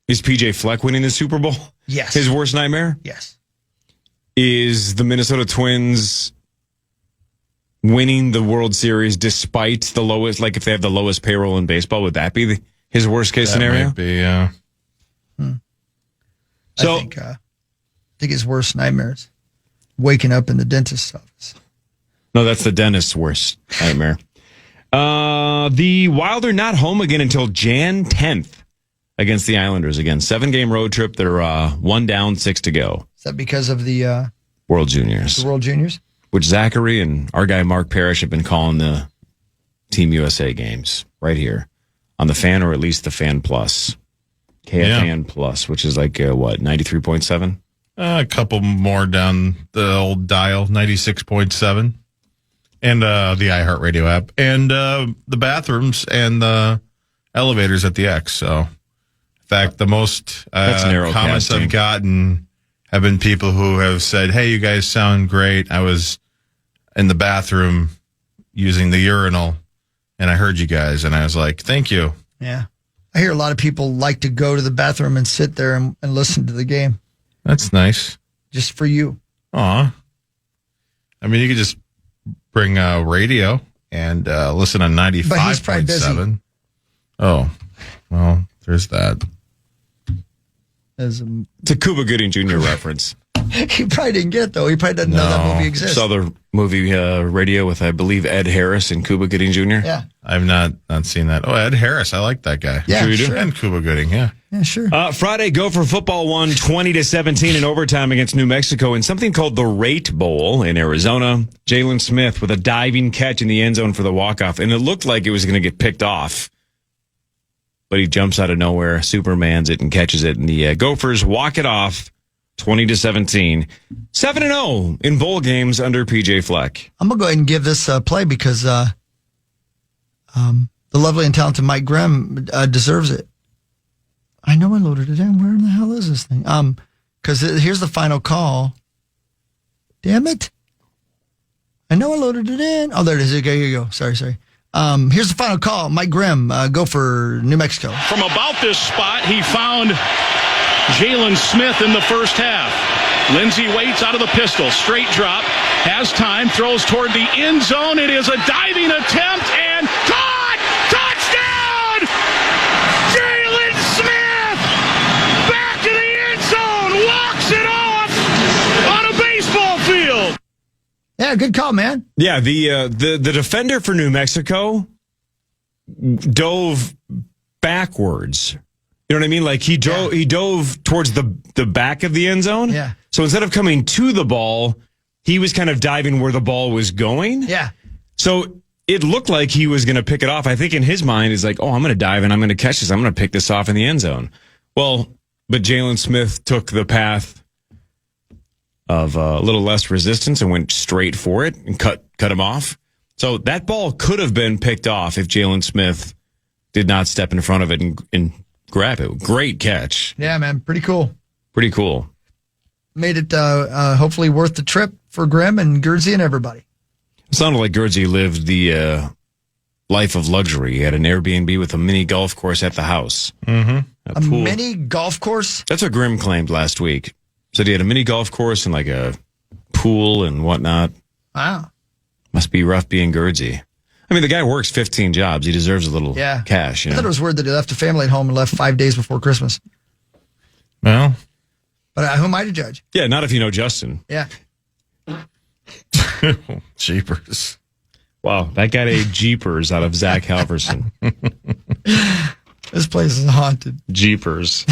is PJ Fleck winning the Super Bowl? Yes. His worst nightmare? Yes. Is the Minnesota Twins winning the World Series despite the lowest, like if they have the lowest payroll in baseball, would that be his worst case scenario? Might be, yeah. So, I think his worst nightmare is waking up in the dentist's office. No, that's the dentist's worst nightmare. The Wild are not home again until Jan 10th against the Islanders. Again, 7-game road trip. They're 1 down, 6 to go. Is that because of the World Juniors? The World Juniors? Which Zachary and our guy Mark Parrish have been calling the Team USA games right here on the Fan, or at least the Fan Plus. KFAN Plus, which is like, 93.7? A couple more down the old dial, 96.7. And the iHeartRadio app. And the bathrooms and the elevators at the X. So, in fact, the most comments I've gotten have been people who have said, hey, you guys sound great. I was in the bathroom using the urinal, and I heard you guys. And I was like, thank you. Yeah. I hear a lot of people like to go to the bathroom and sit there and listen to the game. That's nice. Just for you. Aw. I mean, you could just bring radio and listen on But he's probably busy. 95.7. Oh, well, there's that. As It's a Cuba Gooding Jr. reference. he probably didn't get it, though. He probably doesn't know that movie exists. Saw the movie Radio with, I believe, Ed Harris and Cuba Gooding Jr. Yeah. I've not seen that. Oh, Ed Harris. I like that guy. Yeah, Sure you do? sure. And Cuba Gooding, yeah. Yeah, sure. Friday, Gopher football won 20-17 in overtime against New Mexico in something called the Rate Bowl in Arizona. Jalen Smith with a diving catch in the end zone for the walk-off, and it looked like it was going to get picked off. But he jumps out of nowhere, Supermans it, and catches it, and the Gophers walk it off 20-17. 7-0 in bowl games under PJ Fleck. I'm going to go ahead and give this a play because the lovely and talented Mike Grimm deserves it. I know I loaded it in. Where in the hell is this thing? Because here's the final call. Damn it. I know I loaded it in. Oh, there it is. Okay, here you go. Sorry. Here's the final call. Mike Grimm, go for New Mexico. From about this spot, he found Jalen Smith in the first half. Lindsey waits out of the pistol. Straight drop. Has time. Throws toward the end zone. It is a diving attempt and caught! Touchdown! Jalen Smith! Back to the end zone! Walks it off on a baseball field! Yeah, good call, man. Yeah, the defender for New Mexico dove backwards. You know what I mean? Like he dove towards the back of the end zone. Yeah. So instead of coming to the ball, he was kind of diving where the ball was going. Yeah. So it looked like he was going to pick it off. I think in his mind is like, oh, I'm going to dive and I'm going to catch this. I'm going to pick this off in the end zone. Well, but Jalen Smith took the path of a little less resistance and went straight for it and cut him off. So that ball could have been picked off if Jalen Smith did not step in front of it and grab it. Great catch. Yeah, man. Pretty cool. Pretty cool. Made it hopefully worth the trip for Grimm and Gerdsey and everybody. It sounded like Gerdsey lived the life of luxury. He had an Airbnb with a mini golf course at the house. Mm-hmm. A mini golf course? That's what Grimm claimed last week. Said he had a mini golf course and like a pool and whatnot. Wow. Must be rough being Gerdsey. I mean, the guy works 15 jobs. He deserves a little cash. You I know? thought it was weird that he left the family at home and left 5 days before Christmas. Well. But who am I to judge? Yeah, not if you know Justin. Yeah. Jeepers. Wow, that got a jeepers out of Zach Halverson. This place is haunted. Jeepers.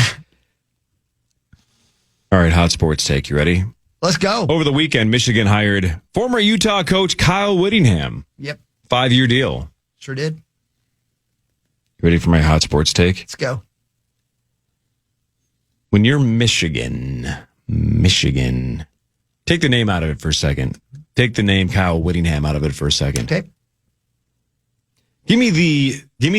All right, hot sports take. You ready? Let's go. Over the weekend, Michigan hired former Utah coach Kyle Whittingham. Yep. 5-year deal. Sure did. You ready for my hot sports take? Let's go. When you're Michigan, take the name out of it for a second. Take the name Kyle Whittingham out of it for a second. Okay. Give me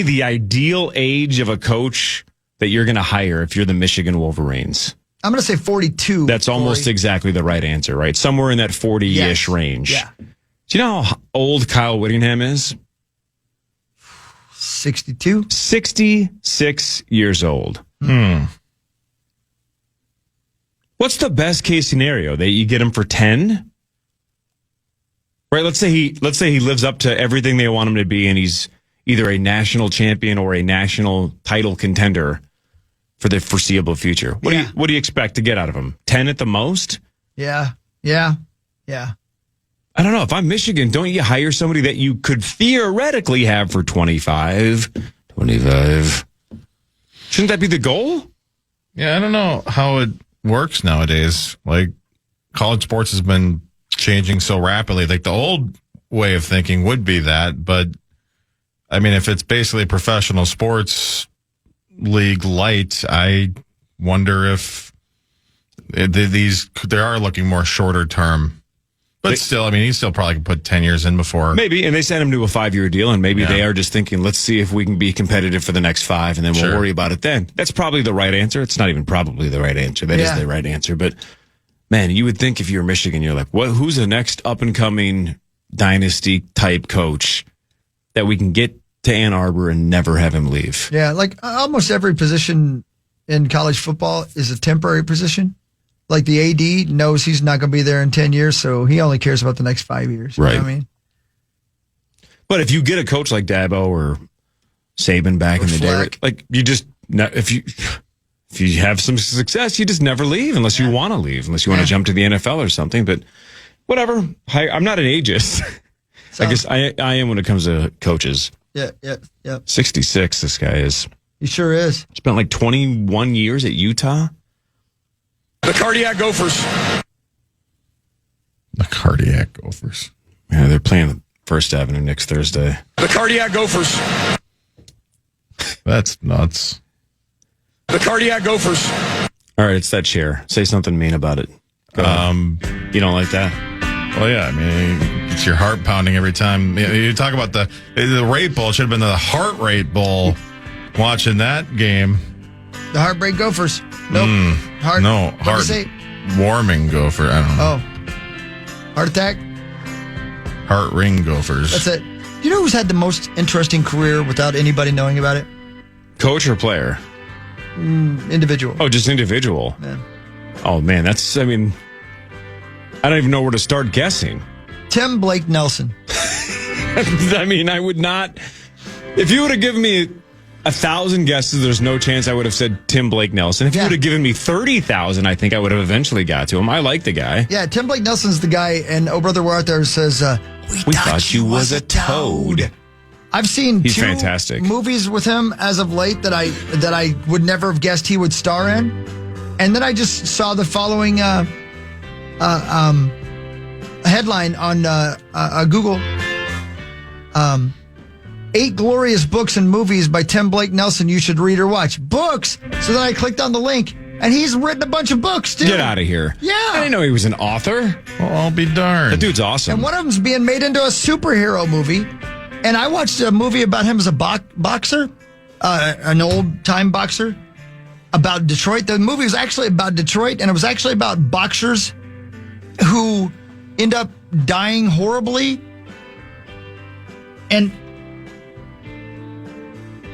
the ideal age of a coach that you're going to hire if you're the Michigan Wolverines. I'm going to say 42. That's almost exactly the right answer, right? Somewhere in that 40-ish range. Yeah. Do you know how old Kyle Whittingham is? 62. 66 years old. What's the best case scenario? That you get him for 10? Right, let's say he lives up to everything they want him to be and he's either a national champion or a national title contender for the foreseeable future. What do you expect to get out of him? 10 at the most? Yeah. I don't know. If I'm Michigan, don't you hire somebody that you could theoretically have for 25? Shouldn't that be the goal? Yeah, I don't know how it works nowadays. Like, college sports has been changing so rapidly. Like, the old way of thinking would be that, but I mean, if it's basically professional sports league light, I wonder if they are looking more shorter term. But still, I mean, he still probably could put 10 years in before. Maybe, and they sent him to a 5-year deal, and maybe they are just thinking, let's see if we can be competitive for the next 5, and then we'll worry about it then. That's probably the right answer. It's not even probably the right answer. That is the right answer. But, man, you would think if you're Michigan, you're like, who's the next up-and-coming dynasty-type coach that we can get to Ann Arbor and never have him leave? Yeah, like almost every position in college football is a temporary position. Like the AD knows he's not going to be there in 10 years, so he only cares about the next 5 years. You know what I mean? But if you get a coach like Dabo or Saban back in the day, Fleck. like you just if you have some success, you just never leave unless you want to leave, unless you want to jump to the NFL or something. But whatever, I'm not an ageist. I guess I am when it comes to coaches. Yeah. 66, this guy is. He sure is. Spent like 21 years at Utah. The Cardiac Gophers. The Cardiac Gophers. Yeah, they're playing First Avenue next Thursday. The Cardiac Gophers. That's nuts. The Cardiac Gophers. All right, it's that chair. Say something mean about it. Go ahead. You don't like that? Well, yeah, I mean, it's your heart pounding every time. You talk about the rate bowl. It should have been the heart rate bowl. Watching that game. The Heartbreak Gophers. Nope. Heart. No, What'd you heart say? warming gopher. I don't know. Oh. Heart attack? Heart ring gophers. That's it. You know who's had the most interesting career without anybody knowing about it? Coach or player? Individual. Oh, just individual. Yeah. Oh, man, I don't even know where to start guessing. Tim Blake Nelson. I mean, I would not. If you would have given me 1,000 guesses, there's no chance I would have said Tim Blake Nelson. If you would have given me 30,000, I think I would have eventually got to him. I like the guy. Yeah, Tim Blake Nelson's the guy, and Oh Brother We're Out There says, We thought you was a toad. I've seen He's 2 fantastic. movies with him as of late that I would never have guessed he would star in. And then I just saw the following headline on Google. 8 glorious books and movies by Tim Blake Nelson you should read or watch. Books! So then I clicked on the link, and he's written a bunch of books, too. Get out of here. Yeah. I didn't know he was an author. Well, I'll be darned. That dude's awesome. And one of them's being made into a superhero movie. And I watched a movie about him as a boxer, an old-time boxer, about Detroit. The movie was actually about Detroit, and it was actually about boxers who end up dying horribly. And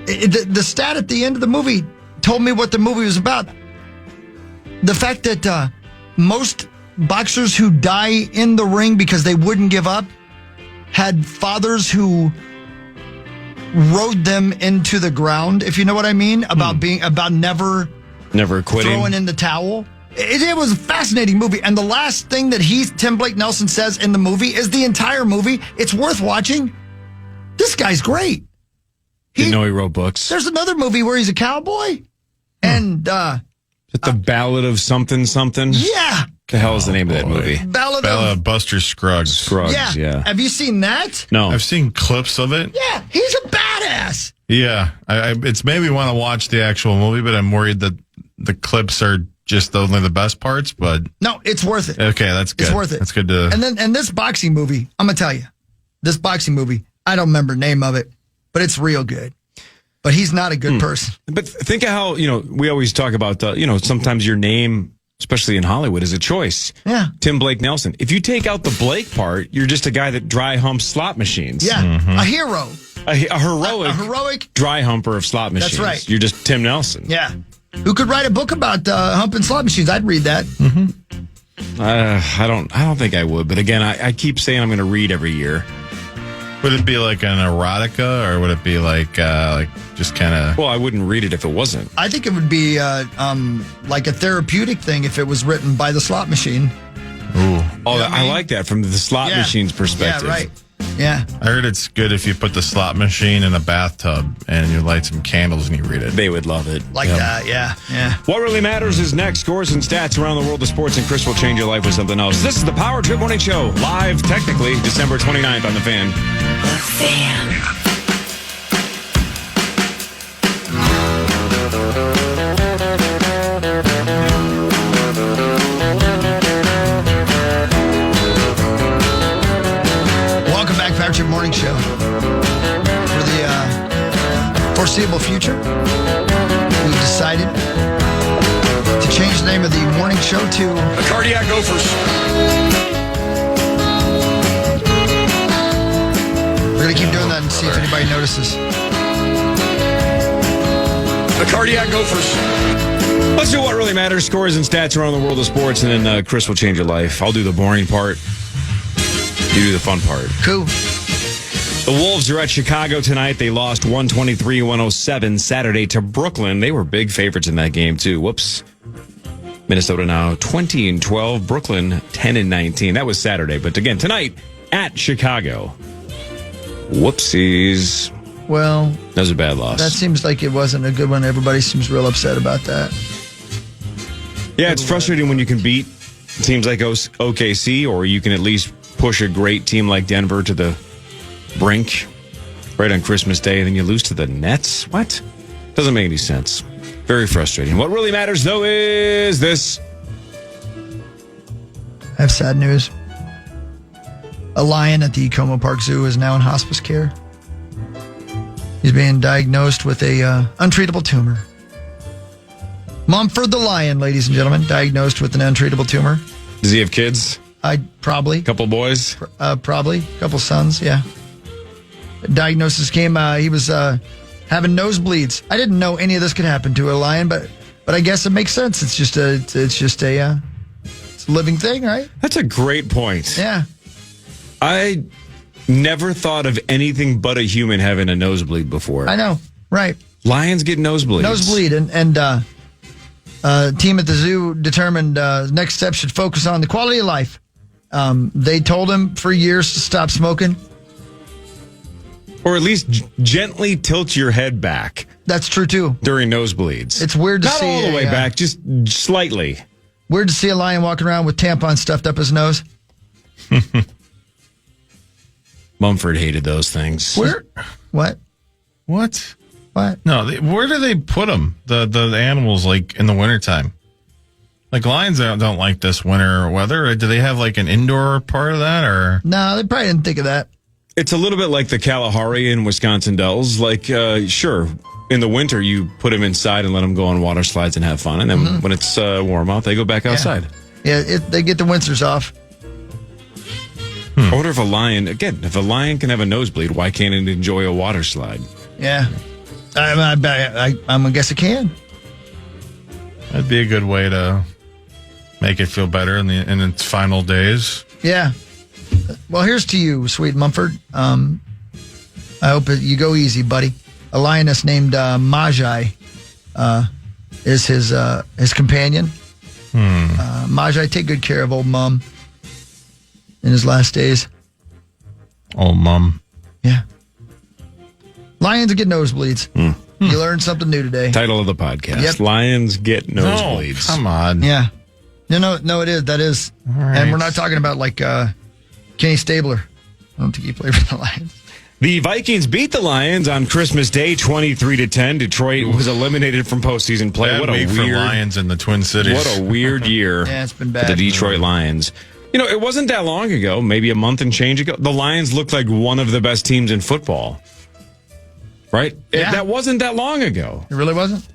the stat at the end of the movie told me what the movie was about. The fact that most boxers who die in the ring because they wouldn't give up had fathers who rode them into the ground, if you know what I mean, about never quitting, throwing in the towel. It was a fascinating movie. And the last thing that Tim Blake Nelson says in the movie is the entire movie. It's worth watching. This guy's great. Didn't know he wrote books. There's another movie where he's a cowboy. And, Is it the Ballad of something? Yeah. The hell is the name of that movie? Ballad of Buster Scruggs. Scruggs, yeah. Have you seen that? No. I've seen clips of it. Yeah, he's a badass. Yeah. It's made me want to watch the actual movie, but I'm worried that the clips are just only the best parts, but... No, it's worth it. Okay, that's good. It's worth it. That's good to... And this boxing movie, I'm going to tell you, I don't remember the name of it, but it's real good. But he's not a good person. But think of how, we always talk about, sometimes your name, especially in Hollywood, is a choice. Yeah. Tim Blake Nelson. If you take out the Blake part, you're just a guy that dry humps slot machines. Yeah, a hero. A heroic dry humper of slot machines. That's right. You're just Tim Nelson. Yeah. Who could write a book about humping slot machines? I'd read that. I don't think I would. But again, I keep saying I'm going to read every year. Would it be like an erotica, or would it be like just kind of... Well, I wouldn't read it if it wasn't. I think it would be like a therapeutic thing if it was written by the slot machine. Ooh. Oh, I like that from the slot machine's perspective. Yeah, right. Yeah. I heard it's good if you put the slot machine in a bathtub and you light some candles and you read it. They would love it. Like that, yeah. What really matters is next. Scores and stats around the world of sports, and Chris will change your life with something else. This is the Power Trip Morning Show, live, technically, December 29th on The Fan. The Fan. Welcome back, Power Trip Morning Show. For the foreseeable future, we've decided to change the name of the morning show to The Cardiac Gophers. We're going to keep doing that and see if anybody notices. The Cardiac Gophers. Let's do what really matters. Scores and stats around the world of sports, and then Chris will change your life. I'll do the boring part. You do the fun part. Cool. The Wolves are at Chicago tonight. They lost 123-107 Saturday to Brooklyn. They were big favorites in that game, too. Whoops. Minnesota now 20-12. Brooklyn 10-19. That was Saturday. But again, tonight at Chicago. Whoopsies. Well, that was a bad loss. That seems like it wasn't a good one. Everybody seems real upset about that. Yeah, it's frustrating when you can beat teams like OKC, or you can at least push a great team like Denver to the brink right on Christmas Day, and then you lose to the Nets? What? Doesn't make any sense. Very frustrating. What really matters, though, is this. I have sad news. A lion at the Como Park Zoo is now in hospice care. He's being diagnosed with a untreatable tumor. Mumford the lion, ladies and gentlemen, diagnosed with an untreatable tumor. Does he have kids? Probably. Couple boys? Probably. Couple sons, yeah. Diagnosis came, he was having nosebleeds. I didn't know any of this could happen to a lion, but I guess it makes sense. It's just a living thing, right? That's a great point. Yeah. I never thought of anything but a human having a nosebleed before. I know, right. Lions get nosebleeds. Nosebleed, and team at the zoo determined next step should focus on the quality of life. They told him for years to stop smoking. Or at least gently tilt your head back. That's true, too. During nosebleeds. It's weird to see. Not all the way back, just slightly. Weird to see a lion walking around with tampons stuffed up his nose. Mumford hated those things. Where? What? What? What? No, where do they put them? The animals, like in the wintertime? Like lions don't like this winter weather. Do they have like an indoor part of that, or? No, they probably didn't think of that. It's a little bit like the Kalahari in Wisconsin Dells. Like, sure, in the winter you put them inside and let them go on water slides and have fun, and then when it's warm out, they go back outside. Yeah, they get the winters off. I wonder if a lion can have a nosebleed, why can't it enjoy a water slide? Yeah. I'm going to guess it can. That'd be a good way to make it feel better in its final days. Yeah. Well, here's to you, sweet Mumford. I hope you go easy, buddy. A lioness named Magi is his companion. Magi, take good care of old Mum in his last days. Old Mum. Yeah. Lions get nosebleeds. You learned something new today. Title of the podcast. Yep. Lions get nosebleeds. No, come on. Yeah. No, it is. That is. Right. And we're not talking about like Kenny Stabler. I don't think he played for the Lions. The Vikings beat the Lions on Christmas Day 23-10. Detroit was eliminated from postseason play. Bad What a week for weird Lions in the Twin Cities. What a weird year. Yeah, it's been for bad. the Detroit Lions. You know, it wasn't that long ago, maybe a month and change ago, the Lions looked like one of the best teams in football. Right? Yeah. That wasn't that long ago. It really wasn't?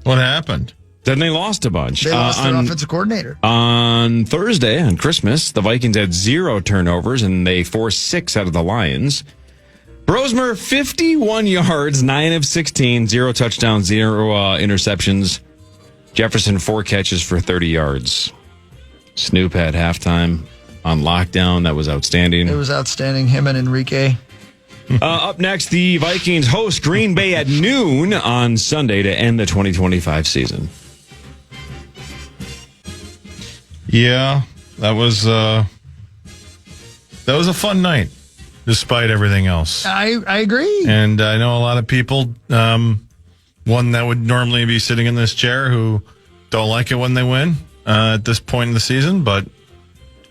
What happened? Then they lost a bunch. They lost their offensive coordinator. On Thursday, on Christmas, the Vikings had 0 turnovers, and they forced 6 out of the Lions. Brosmer, 51 yards, 9 of 16, 0 touchdowns, 0 interceptions. Jefferson, 4 catches for 30 yards. Snoop had halftime on lockdown. That was outstanding. It was outstanding. Him and Enrique. Up next, the Vikings host Green Bay at noon on Sunday to end the 2025 season. Yeah, that was a fun night, despite everything else. I agree. And I know a lot of people, one that would normally be sitting in this chair, who don't like it when they win at this point in the season. But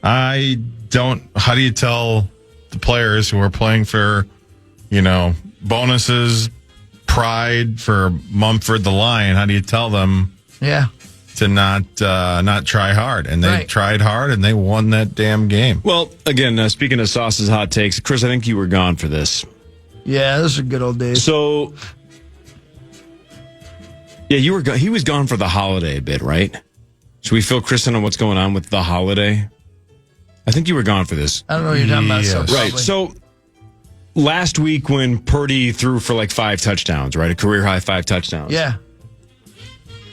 I don't. How do you tell the players who are playing for, bonuses, pride for Mumford the Lion? How do you tell them? Yeah. To not try hard, and they tried hard, and they won that damn game. Well, again, speaking of Sauce's hot takes, Chris, I think you were gone for this. Yeah, those are good old days. So, yeah, you were. He was gone for the holiday a bit, right? Should we fill Chris in on what's going on with the holiday? I think you were gone for this. I don't know what you're talking about. So right. So last week when Purdy threw for like 5 touchdowns, right, a career high 5 touchdowns. Yeah.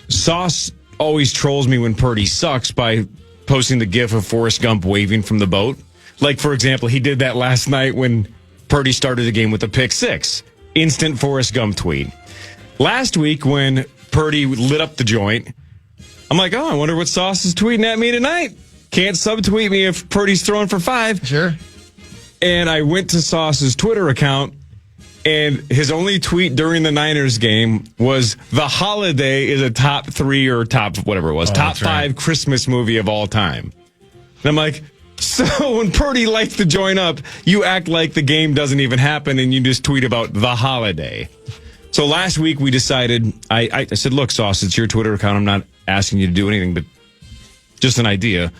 Sauce always trolls me when Purdy sucks by posting the gif of Forrest Gump waving from the boat. Like, for example, he did that last night when Purdy started the game with a pick six. Instant Forrest Gump tweet. Last week when Purdy lit up the joint, I'm like, oh, I wonder what Sauce is tweeting at me tonight. Can't subtweet me if Purdy's throwing for 5. Sure. And I went to Sauce's Twitter account, and his only tweet during the Niners game was, the holiday is a top 3 or top whatever it was, top 5 Christmas movie of all time. And I'm like, so when Purdy lights the joint up, you act like the game doesn't even happen and you just tweet about the holiday. So last week we decided, I said, look, Sauce, it's your Twitter account. I'm not asking you to do anything, but just an idea.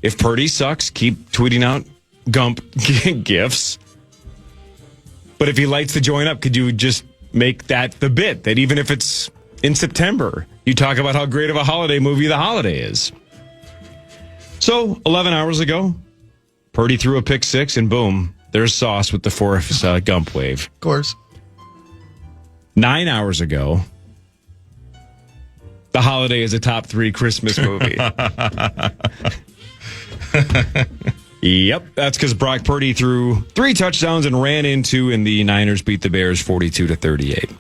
If Purdy sucks, keep tweeting out Gump gifts. But if he lights the joint up, could you just make that the bit that even if it's in September, you talk about how great of a holiday movie The Holiday is? So 11 hours ago, Purdy threw a pick six, and boom, there's Sauce with the Forrest Gump wave. Of course. 9 hours ago, The Holiday is a top 3 Christmas movie. Yep, that's because Brock Purdy threw 3 touchdowns and ran into, and the Niners beat the Bears 42-38.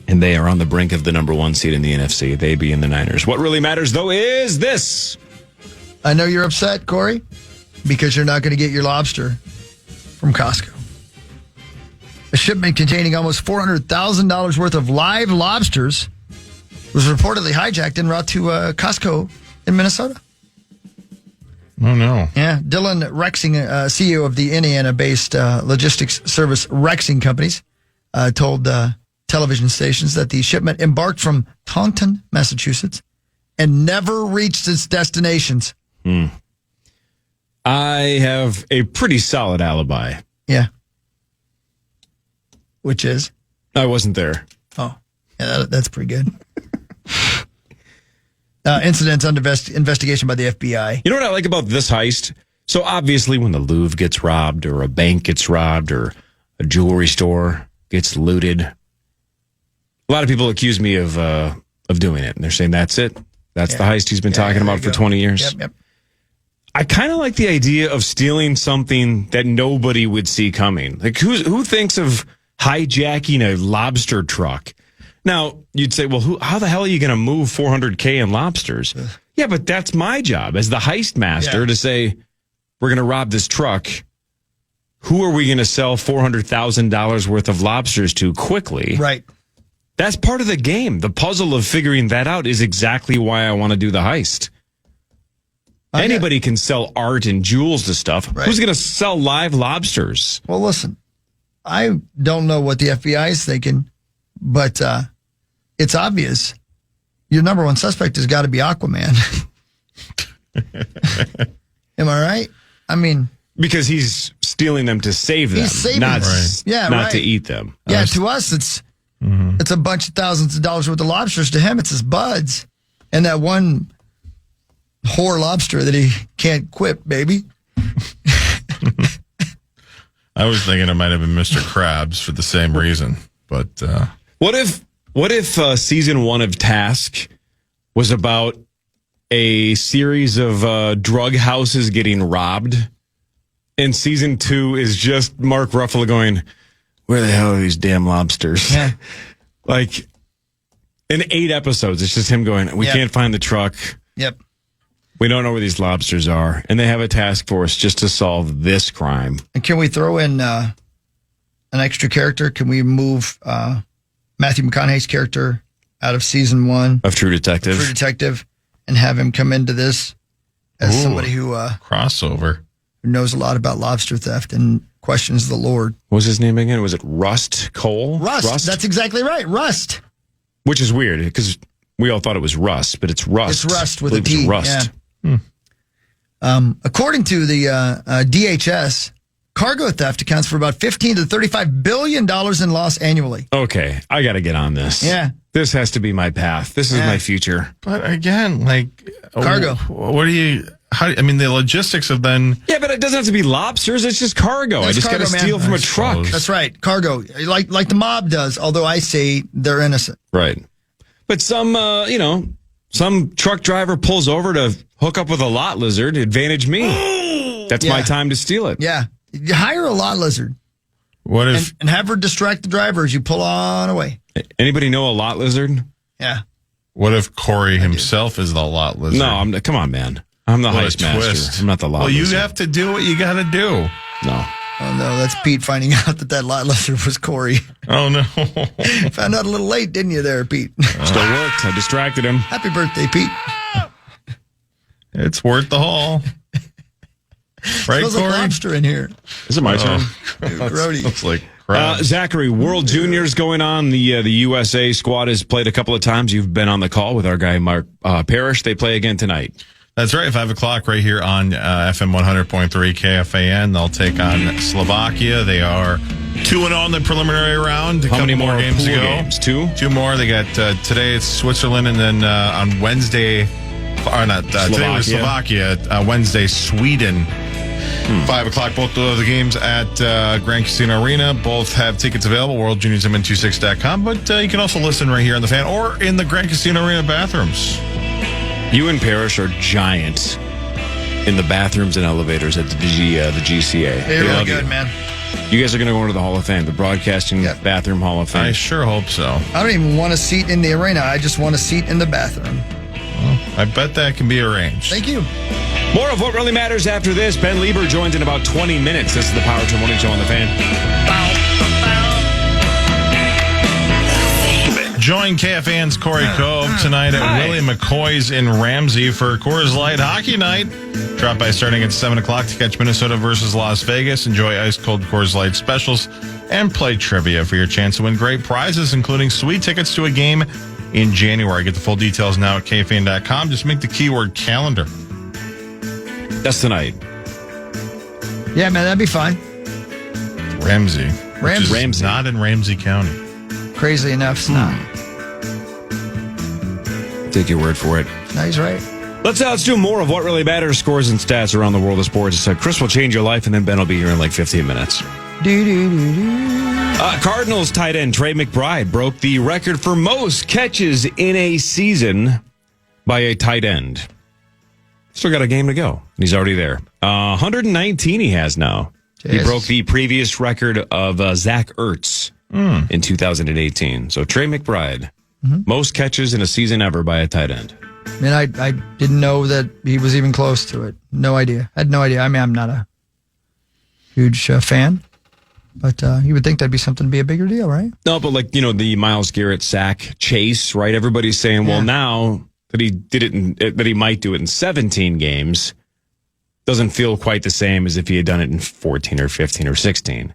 And they are on the brink of the number 1 seed in the NFC. They being the Niners. What really matters, though, is this. I know you're upset, Corey, because you're not going to get your lobster from Costco. A shipment containing almost $400,000 worth of live lobsters was reportedly hijacked en route to Costco in Minnesota. Oh, no. Yeah. Dylan Rexing, CEO of the Indiana-based logistics service Rexing Companies, told television stations that the shipment embarked from Taunton, Massachusetts, and never reached its destinations. I have a pretty solid alibi. Yeah. Which is? I wasn't there. Oh, yeah, that's pretty good. Incidents under investigation by the FBI. You know what I like about this heist? So obviously when the Louvre gets robbed or a bank gets robbed or a jewelry store gets looted, a lot of people accuse me of doing it. And they're saying, that's it. That's the heist he's been talking about for 20 years. Yep. I kind of like the idea of stealing something that nobody would see coming. Like who thinks of hijacking a lobster truck? Now, you'd say, well, how the hell are you going to move $400K in lobsters? Yeah, but that's my job as the heist master to say, we're going to rob this truck. Who are we going to sell $400,000 worth of lobsters to quickly? Right. That's part of the game. The puzzle of figuring that out is exactly why I want to do the heist. Anybody can sell art and jewels to stuff. Right. Who's going to sell live lobsters? Well, listen, I don't know what the FBI is thinking, but it's obvious. Your number 1 suspect has got to be Aquaman. Am I right? I mean, because he's stealing them to save them, not to eat them. Yeah, to us, it's a bunch of thousands of dollars worth of lobsters. To him, it's his buds. And that one whore lobster that he can't quit, baby. I was thinking it might have been Mr. Krabs for the same reason. But what if season 1 of Task was about a series of drug houses getting robbed, and season 2 is just Mark Ruffalo going, where the hell are these damn lobsters? Yeah. Like, in 8 episodes, it's just him going, we can't find the truck. Yep. We don't know where these lobsters are. And they have a task force just to solve this crime. And can we throw in an extra character? Can we move Matthew McConaughey's character out of season 1 of True Detective and have him come into this as somebody who crossover, who knows a lot about lobster theft and questions the Lord? What was his name again? Was it Rust Cole? Rust. That's exactly right. Rust. Which is weird because we all thought it was Rust, but it's Rust. It's Rust with a D. Rust. Yeah. According to the DHS, cargo theft accounts for about $15 to $35 billion in loss annually. Okay, I got to get on this. Yeah. This has to be my path. This is my future. But again, like cargo. What do you? The logistics of then. Yeah, but it doesn't have to be lobsters. It's just cargo. I just got to steal from a truck. That's right, cargo, like the mob does. Although I say they're innocent. Right. But some truck driver pulls over to hook up with a lot lizard, advantage me. That's my time to steal it. Yeah. You hire a lot lizard. What if and have her distract the driver as you pull on away. Anybody know a lot lizard? Yeah. What if Corey himself is the lot lizard? No, come on, man. I'm the What a heist master. twist. I'm not the lot Well, lizard. you have to do what you got to do. No. Oh, no, that's Pete finding out that lot lizard was Corey. Oh, no. Found out a little late, didn't you there, Pete? Still worked. I distracted him. Happy birthday, Pete. It's worth the haul. Right, Smells Corey? like lobster in here. Is it my turn? Grody. Looks like crap. Zachary, World Juniors going on. The USA squad has played a couple of times. You've been on the call with our guy, Mark Parrish. They play again tonight. That's right, 5 o'clock right here on FM 100.3 KFAN. They'll take on Slovakia. They are 2-0 in the preliminary round. How many more games to pool go? games? Two more. They got today it's Switzerland, and then on Wednesday, or not today was Slovakia. Wednesday, Sweden. 5 o'clock, both of the games at Grand Casino Arena. Both have tickets available, worldjuniorsmn26.com, but you can also listen right here on the fan or in the Grand Casino Arena bathrooms. You and Parrish are giants in the bathrooms and elevators at the GCA. They're really love good, you. man. You guys are going to go into the Hall of Fame, the Broadcasting Bathroom Hall of Fame. I sure hope so. I don't even want a seat in the arena. I just want a seat in the bathroom. I bet that can be arranged. Thank you. More of what really matters after this. Ben Lieber joins in about 20 minutes. This is the Power Trip Morning Show on the Fan. Join KFAN's Corey Cove tonight at Willie McCoy's in Ramsey for Coors Light Hockey Night. Drop by starting at 7 o'clock to catch Minnesota versus Las Vegas. Enjoy ice-cold Coors Light specials and play trivia for your chance to win great prizes, including sweet tickets to a game in January. Get the full details now at KFAN.com. Just make the keyword calendar. That's tonight. Yeah, man, that'd be fine. Ramsey. Which is Ramsey. not in Ramsey County. Crazy enough, it's not. Take your word for it. No, he's right. Let's do more of what really matters, scores and stats around the world of sports. Chris will change your life, and then Ben will be here in like 15 minutes. Cardinals tight end Trey McBride broke the record for most catches in a season by a tight end. Still got a game to go, and he's already there. 119 he has now. He Yes. broke the previous record of Zach Ertz in 2018. So Trey McBride, most catches in a season ever by a tight end. I mean, I didn't know that he was even close to it. No idea. I had no idea. I mean, I'm not a huge fan, but you would think that'd be something to be a bigger deal, right? No, but like, the Myles Garrett sack chase, right? Everybody's saying, well, now that he did it, that he might do it in 17 games, doesn't feel quite the same as if he had done it in 14 or 15 or 16.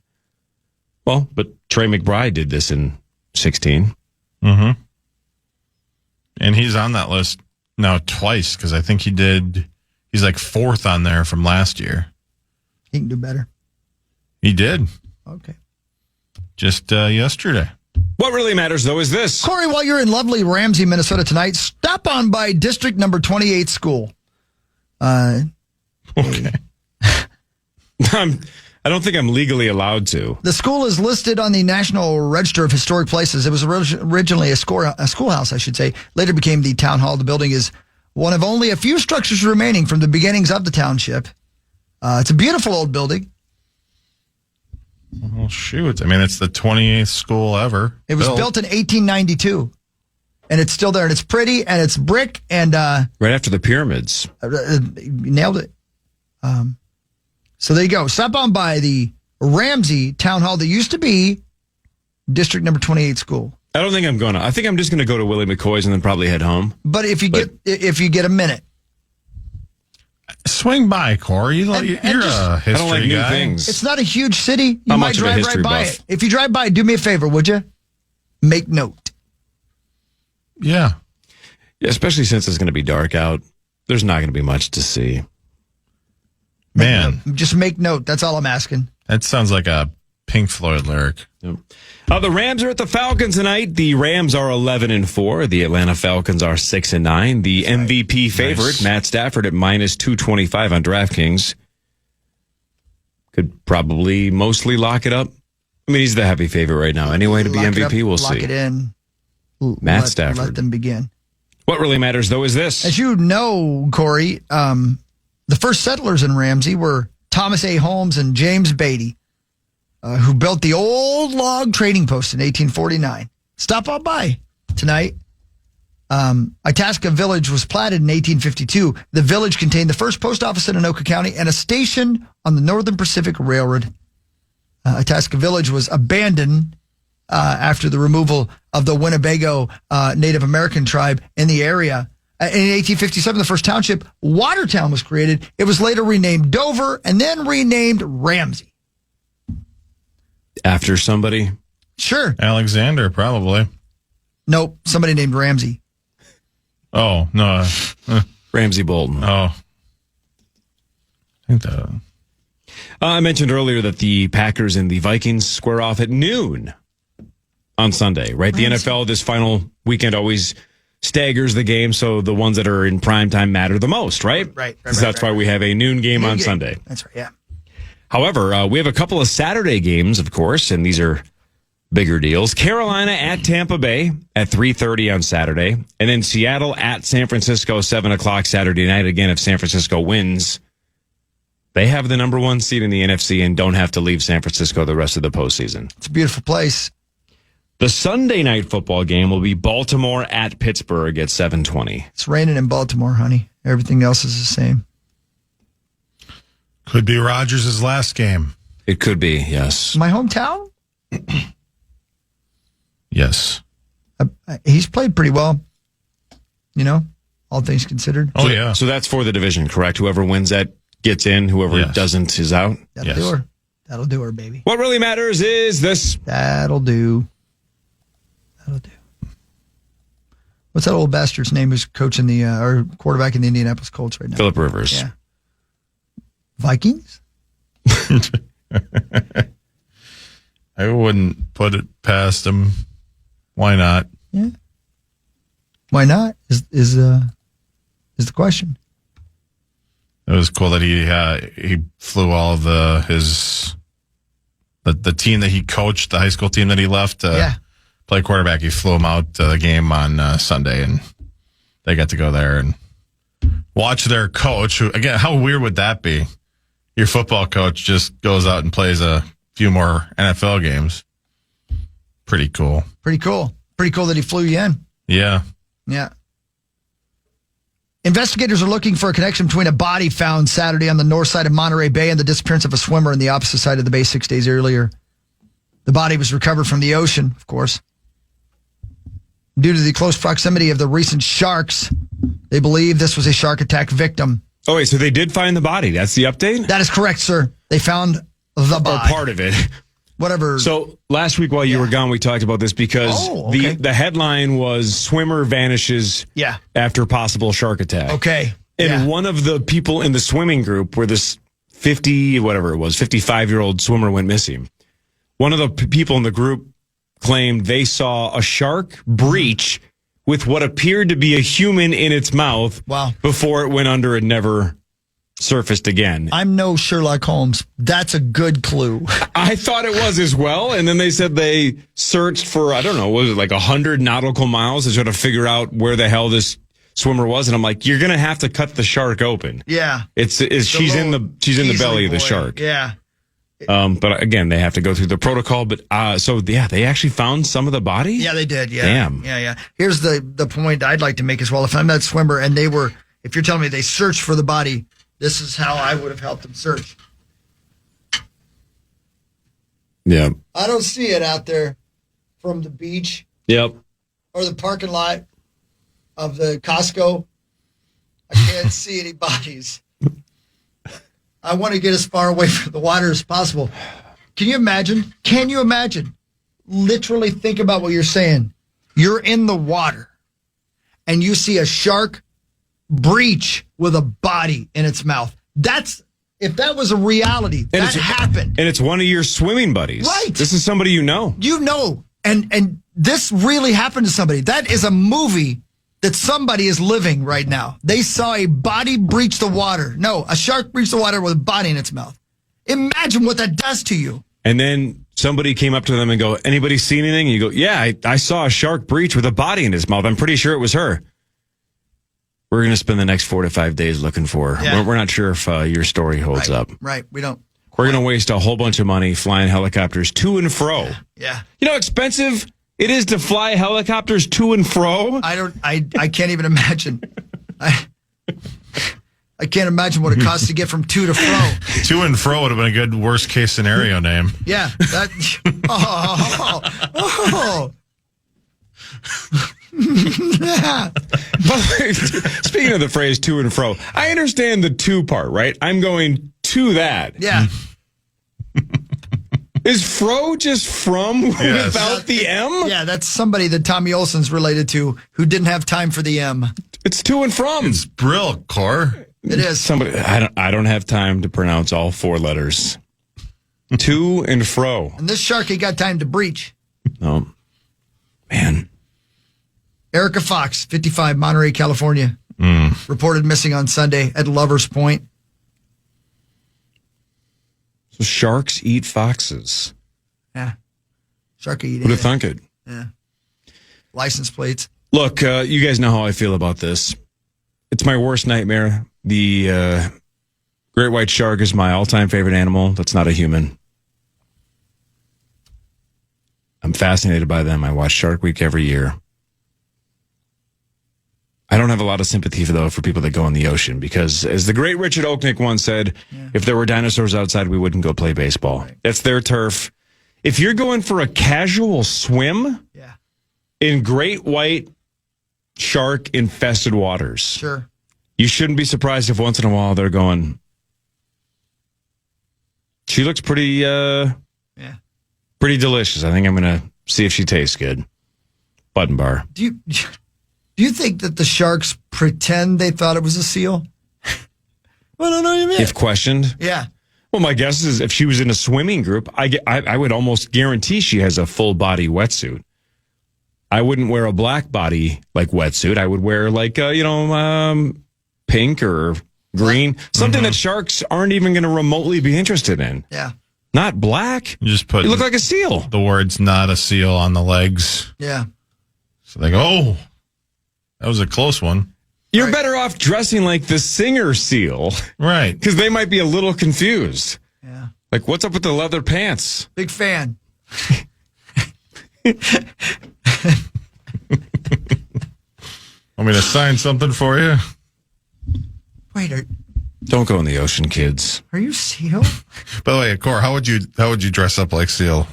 Well, but Trey McBride did this in 16. Mm-hmm. And he's on that list now twice because I think he's like fourth on there from last year. He can do better. He did. Okay. Just yesterday. What really matters, though, is this. Corey, while you're in lovely Ramsey, Minnesota tonight, stop on by District Number 28 School. Okay. I don't think I'm legally allowed to. The school is listed on the National Register of Historic Places. It was originally a schoolhouse, I should say. Later became the town hall. The building is one of only a few structures remaining from the beginnings of the township. It's a beautiful old building. Well, shoot. I mean, it's the 28th school ever. It was built in 1892, and it's still there. And it's pretty, and it's brick, and Right after the pyramids. nailed it. So there you go. Stop on by the Ramsey Town Hall that used to be District Number 28 School. I don't think I'm going to. I think I'm just going to go to Willie McCoy's and then probably head home. But if you get a minute, Swing by, Corey. You're And a just- history I don't like new guy. things. it's not a huge city. You How might much of a drive history right by buff? it. If you drive by, do me a favor, would you? Make note. Yeah. Yeah, especially since it's going to be dark out. There's not going to be much to see. Man, Just make note. That's all I'm asking. that sounds like a Pink Floyd lyric. Yep. The Rams are at the Falcons tonight. The Rams are 11-4. The Atlanta Falcons are 6-9. The MVP favorite, Matt Stafford, at -225 on DraftKings, could probably mostly lock it up. I mean, he's the heavy favorite right now. Anyway, to be Lock it MVP, up, we'll lock see. it in. Matt Stafford. Let them begin. What really matters, though, is this. As you know, Corey, the first settlers in Ramsey were Thomas A. Holmes and James Beatty. who built the old log trading post in 1849. Stop on by tonight. Itasca Village was platted in 1852. The village contained the first post office in Anoka County and a station on the Northern Pacific Railroad. Itasca Village was abandoned after the removal of the Winnebago Native American tribe in the area. In 1857, the first township, Watertown, was created. It was later renamed Dover and then renamed Ramsey. After somebody? Sure. Alexander, probably. Nope, somebody named Ramsey. Oh, no. Ramsey Bolton. Oh. I think that... I mentioned earlier that the Packers and the Vikings square off at noon on Sunday, right? The NFL this final weekend always staggers the game, so the ones that are in prime time matter the most, right? Right. So that's why we have a noon game on Sunday. That's right, yeah. However, we have a couple of Saturday games, of course, and these are bigger deals. Carolina at Tampa Bay at 3:30 on Saturday, and then Seattle at San Francisco, 7 o'clock Saturday night. Again, if San Francisco wins, they have the number one seed in the NFC and don't have to leave San Francisco the rest of the postseason. It's a beautiful place. The Sunday night football game will be Baltimore at Pittsburgh at 7:20. It's raining in Baltimore, honey. Everything else is the same. Could be Rodgers' last game. It could be, yes. My hometown? Yes. He's played pretty well, all things considered. Oh, yeah. So that's for the division, correct? Whoever wins that gets in. Whoever doesn't is out. That'll do her. That'll do her, baby. What really matters is this. That'll do. What's that old bastard's name who's coaching or quarterback in the Indianapolis Colts right now? Phillip Rivers. Yeah. Vikings? I wouldn't put it past him. Why not? Yeah. Why not? Is the question. It was cool that he flew all of the team that he coached, the high school team that he left to play quarterback. He flew them out to the game on Sunday, and they got to go there and watch their coach. Who, again, how weird would that be? Your football coach just goes out and plays a few more NFL games. Pretty cool. Pretty cool that he flew you in. Yeah. Yeah. Investigators are looking for a connection between a body found Saturday on the north side of Monterey Bay and the disappearance of a swimmer on the opposite side of the bay 6 days earlier. The body was recovered from the ocean, of course. Due to the close proximity of the recent sharks, they believe this was a shark attack victim. Oh, wait, so they did find the body. That's the update? That is correct, sir. They found the body. Or part of it. Whatever. So last week while you were gone, we talked about this because the headline was swimmer vanishes after possible shark attack. Okay. And one of the people in the swimming group where this 55-year-old swimmer went missing, one of the people in the group claimed they saw a shark breach with what appeared to be a human in its mouth before it went under and never surfaced again. I'm no Sherlock Holmes. That's a good clue. I thought it was as well. And then they said they searched for, I don't know, was it like 100 nautical miles to try to figure out where the hell this swimmer was. And I'm like, you're going to have to cut the shark open. Yeah. She's in the belly of the shark. Yeah. But again, they have to go through the protocol. But they actually found some of the body? Yeah, they did. Yeah. Damn. Yeah. Here's the point I'd like to make as well. If I'm that swimmer and if you're telling me they searched for the body, this is how I would have helped them search. Yeah. I don't see it out there from the beach. Yep. Or the parking lot of the Costco. I can't see any bodies. I want to get as far away from the water as possible. Can you imagine? Literally think about what you're saying. You're in the water and you see a shark breach with a body in its mouth. If that was a reality, that happened. And it's one of your swimming buddies. Right. This is somebody you know. And this really happened to somebody. That is a movie that somebody is living right now. They saw a body breach the water. No, a shark breach the water with a body in its mouth. Imagine what that does to you. And then somebody came up to them and go, anybody see anything? And you go, yeah, I saw a shark breach with a body in his mouth. I'm pretty sure it was her. We're going to spend the next 4 to 5 days looking for her. Yeah. We're not sure if your story holds up. Right. We don't We're going to waste a whole bunch of money flying helicopters to and fro. Yeah. You know how expensive it is to fly helicopters to and fro? I can't even imagine. I can't imagine what it costs to get from to to fro. To and fro would have been a good worst case scenario name. Yeah. Yeah. Speaking of the phrase to and fro, I understand the to part, right? I'm going to that. Yeah. Is fro just from without the M? Yeah, that's somebody that Tommy Olson's related to who didn't have time for the M. It's to and from. It's Brill, Core. It is. Somebody I don't have time to pronounce all 4 letters. To and fro. And this Sharky got time to breach. Oh. Man. Erica Fox, 55, Monterey, California. Reported missing on Sunday at Lover's Point. So sharks eat foxes. Yeah. Sharky eating. Who'd have thunk it? Yeah. License plates. Look, you guys know how I feel about this. It's my worst nightmare. The great white shark is my all-time favorite animal. That's not a human. I'm fascinated by them. I watch Shark Week every year. I don't have a lot of sympathy, though, for people that go in the ocean because, as the great Richard Oaknick once said, if there were dinosaurs outside, we wouldn't go play baseball. Right. That's their turf. If you're going for a casual swim in great white shark-infested waters, sure, you shouldn't be surprised if once in a while they're going, she looks pretty delicious. I think I'm going to see if she tastes good. Button bar. Do you think that the sharks pretend they thought it was a seal? Well, I don't know what you mean. If questioned? Yeah. Well, my guess is if she was in a swimming group, I would almost guarantee she has a full body wetsuit. I wouldn't wear a black body like wetsuit. I would wear like pink or green, something that sharks aren't even going to remotely be interested in. Yeah. Not black. You just put you look like a seal. The words "not a seal" on the legs. Yeah. So they go, "Oh, that was a close one." You're better off dressing like the singer seal. Right. Because they might be a little confused. Yeah. Like, what's up with the leather pants? Big fan. Want me to sign something for you? Wait, don't go in the ocean, kids. Are you Seal? By the way, Cor, how would you dress up like Seal?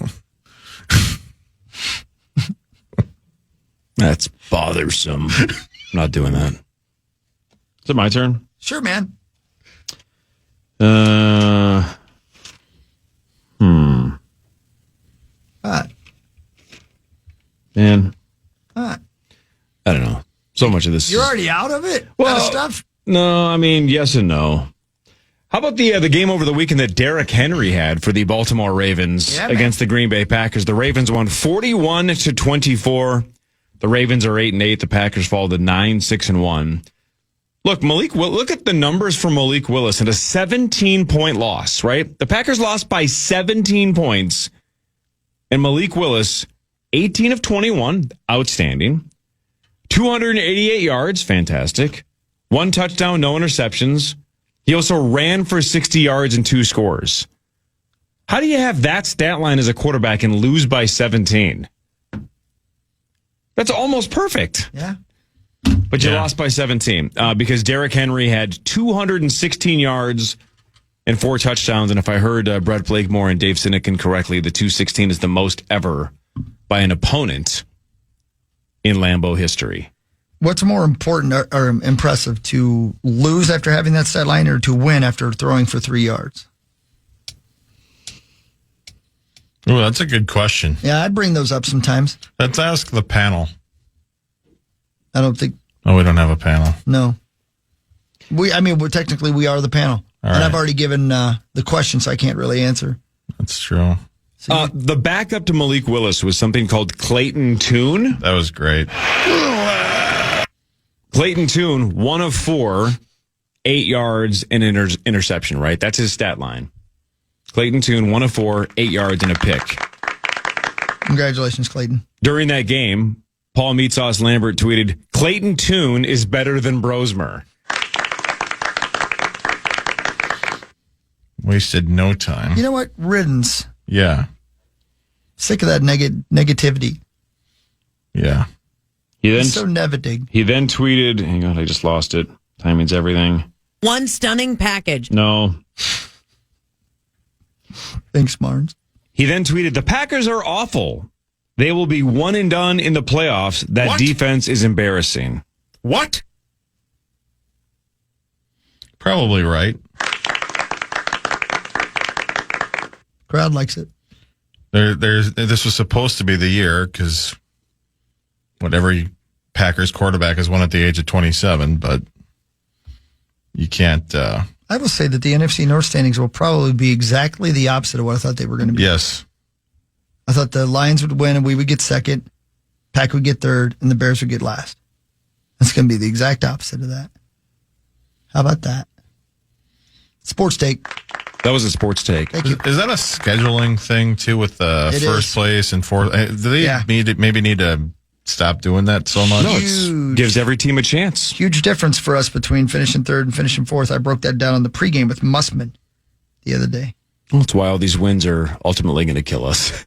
That's bothersome. I'm not doing that. Is it my turn? Sure, man. What? Man. What? I don't know. So much of this. You're already out of it? Well, out of stuff? No, I mean, yes and no. How about the game over the weekend that Derrick Henry had for the Baltimore Ravens against the Green Bay Packers? The Ravens won 41-24. The Ravens are 8-8. The Packers fall to 9-6-1. Look, look at the numbers for Malik Willis in a 17-point loss, right? The Packers lost by 17 points. And Malik Willis, 18 of 21, outstanding. 288 yards, fantastic. 1 touchdown, no interceptions. He also ran for 60 yards and 2 scores. How do you have that stat line as a quarterback and lose by 17? That's almost perfect. Yeah. But you lost by 17 because Derrick Henry had 216 yards and 4 touchdowns. And if I heard Brett Blakemore and Dave Sinekin correctly, the 216 is the most ever by an opponent in Lambeau history. What's more important or impressive, to lose after having that stat line or to win after throwing for 3 yards? Oh, that's a good question. Yeah, I bring those up sometimes. Let's ask the panel. I don't think. Oh, we don't have a panel. No. Technically we are the panel. All and right. I've already given the question, so I can't really answer. That's true. So The backup to Malik Willis was something called Clayton Tune. That was great. Clayton Tune, 1 of 4, 8 yards and an interception, right? That's his stat line. Clayton Tune, 1 of 4, 8 yards and a pick. Congratulations, Clayton. During that game, Paul Meatsauce Lambert tweeted, Clayton Tune is better than Brosmer. Wasted no time. You know what? Riddance. Yeah. Sick of that negativity. Yeah. It's so negative. He then tweeted, hang on, I just lost it. Timing's everything. One stunning package. No. Thanks, Marnes. He then tweeted, the Packers are awful. They will be one and done in the playoffs. That What? defense is embarrassing. What? Probably right. Crowd likes it. This was supposed to be the year because every Packers quarterback has won at the age of 27, but you can't. I will say that the NFC North standings will probably be exactly the opposite of what I thought they were going to be. Yes. I thought the Lions would win and we would get second, Pack would get third, and the Bears would get last. It's going to be the exact opposite of that. How about that? Sports take. That was a sports take. Thank you. Is that a scheduling thing too with It first is. place and fourth? Do they maybe need to stop doing that so much? No, it gives every team a chance. Huge difference for us between finishing third and finishing fourth. I broke that down on the pregame with Mussman the other day. Well, that's why all these wins are ultimately going to kill us.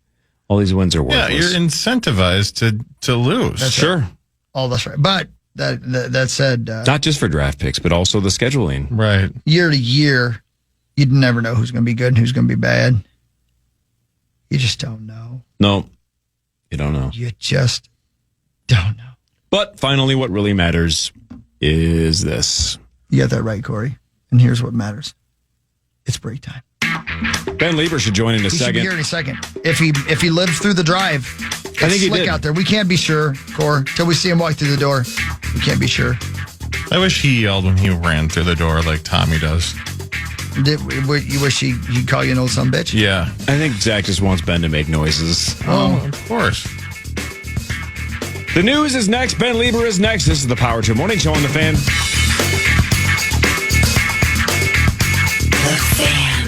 All these wins are Yeah, worthless. you're incentivized to lose. That's sure. Right. All that's right. But that said, Not just for draft picks, but also the scheduling. Right. year to year, you'd never know who's going to be good and who's going to be bad. You just don't know. No, you don't know. You just don't know. But finally, what really matters is this. You got that right, Corey. And here's what matters. It's break time. Ben Lieber should join in a He should be here second. in a second. If he lives through the drive, it's I think he slick did. out there. We can't be sure, Cor, till we see him walk through the door. We can't be sure. I wish he yelled when he ran through the door like Tommy does. You wish he'd call you an old son of a bitch? Yeah. I think Zach just wants Ben to make noises. Oh, of course. The news is next. Ben Lieber is next. This is the Power Trip Morning Show on The Fan. The Fan.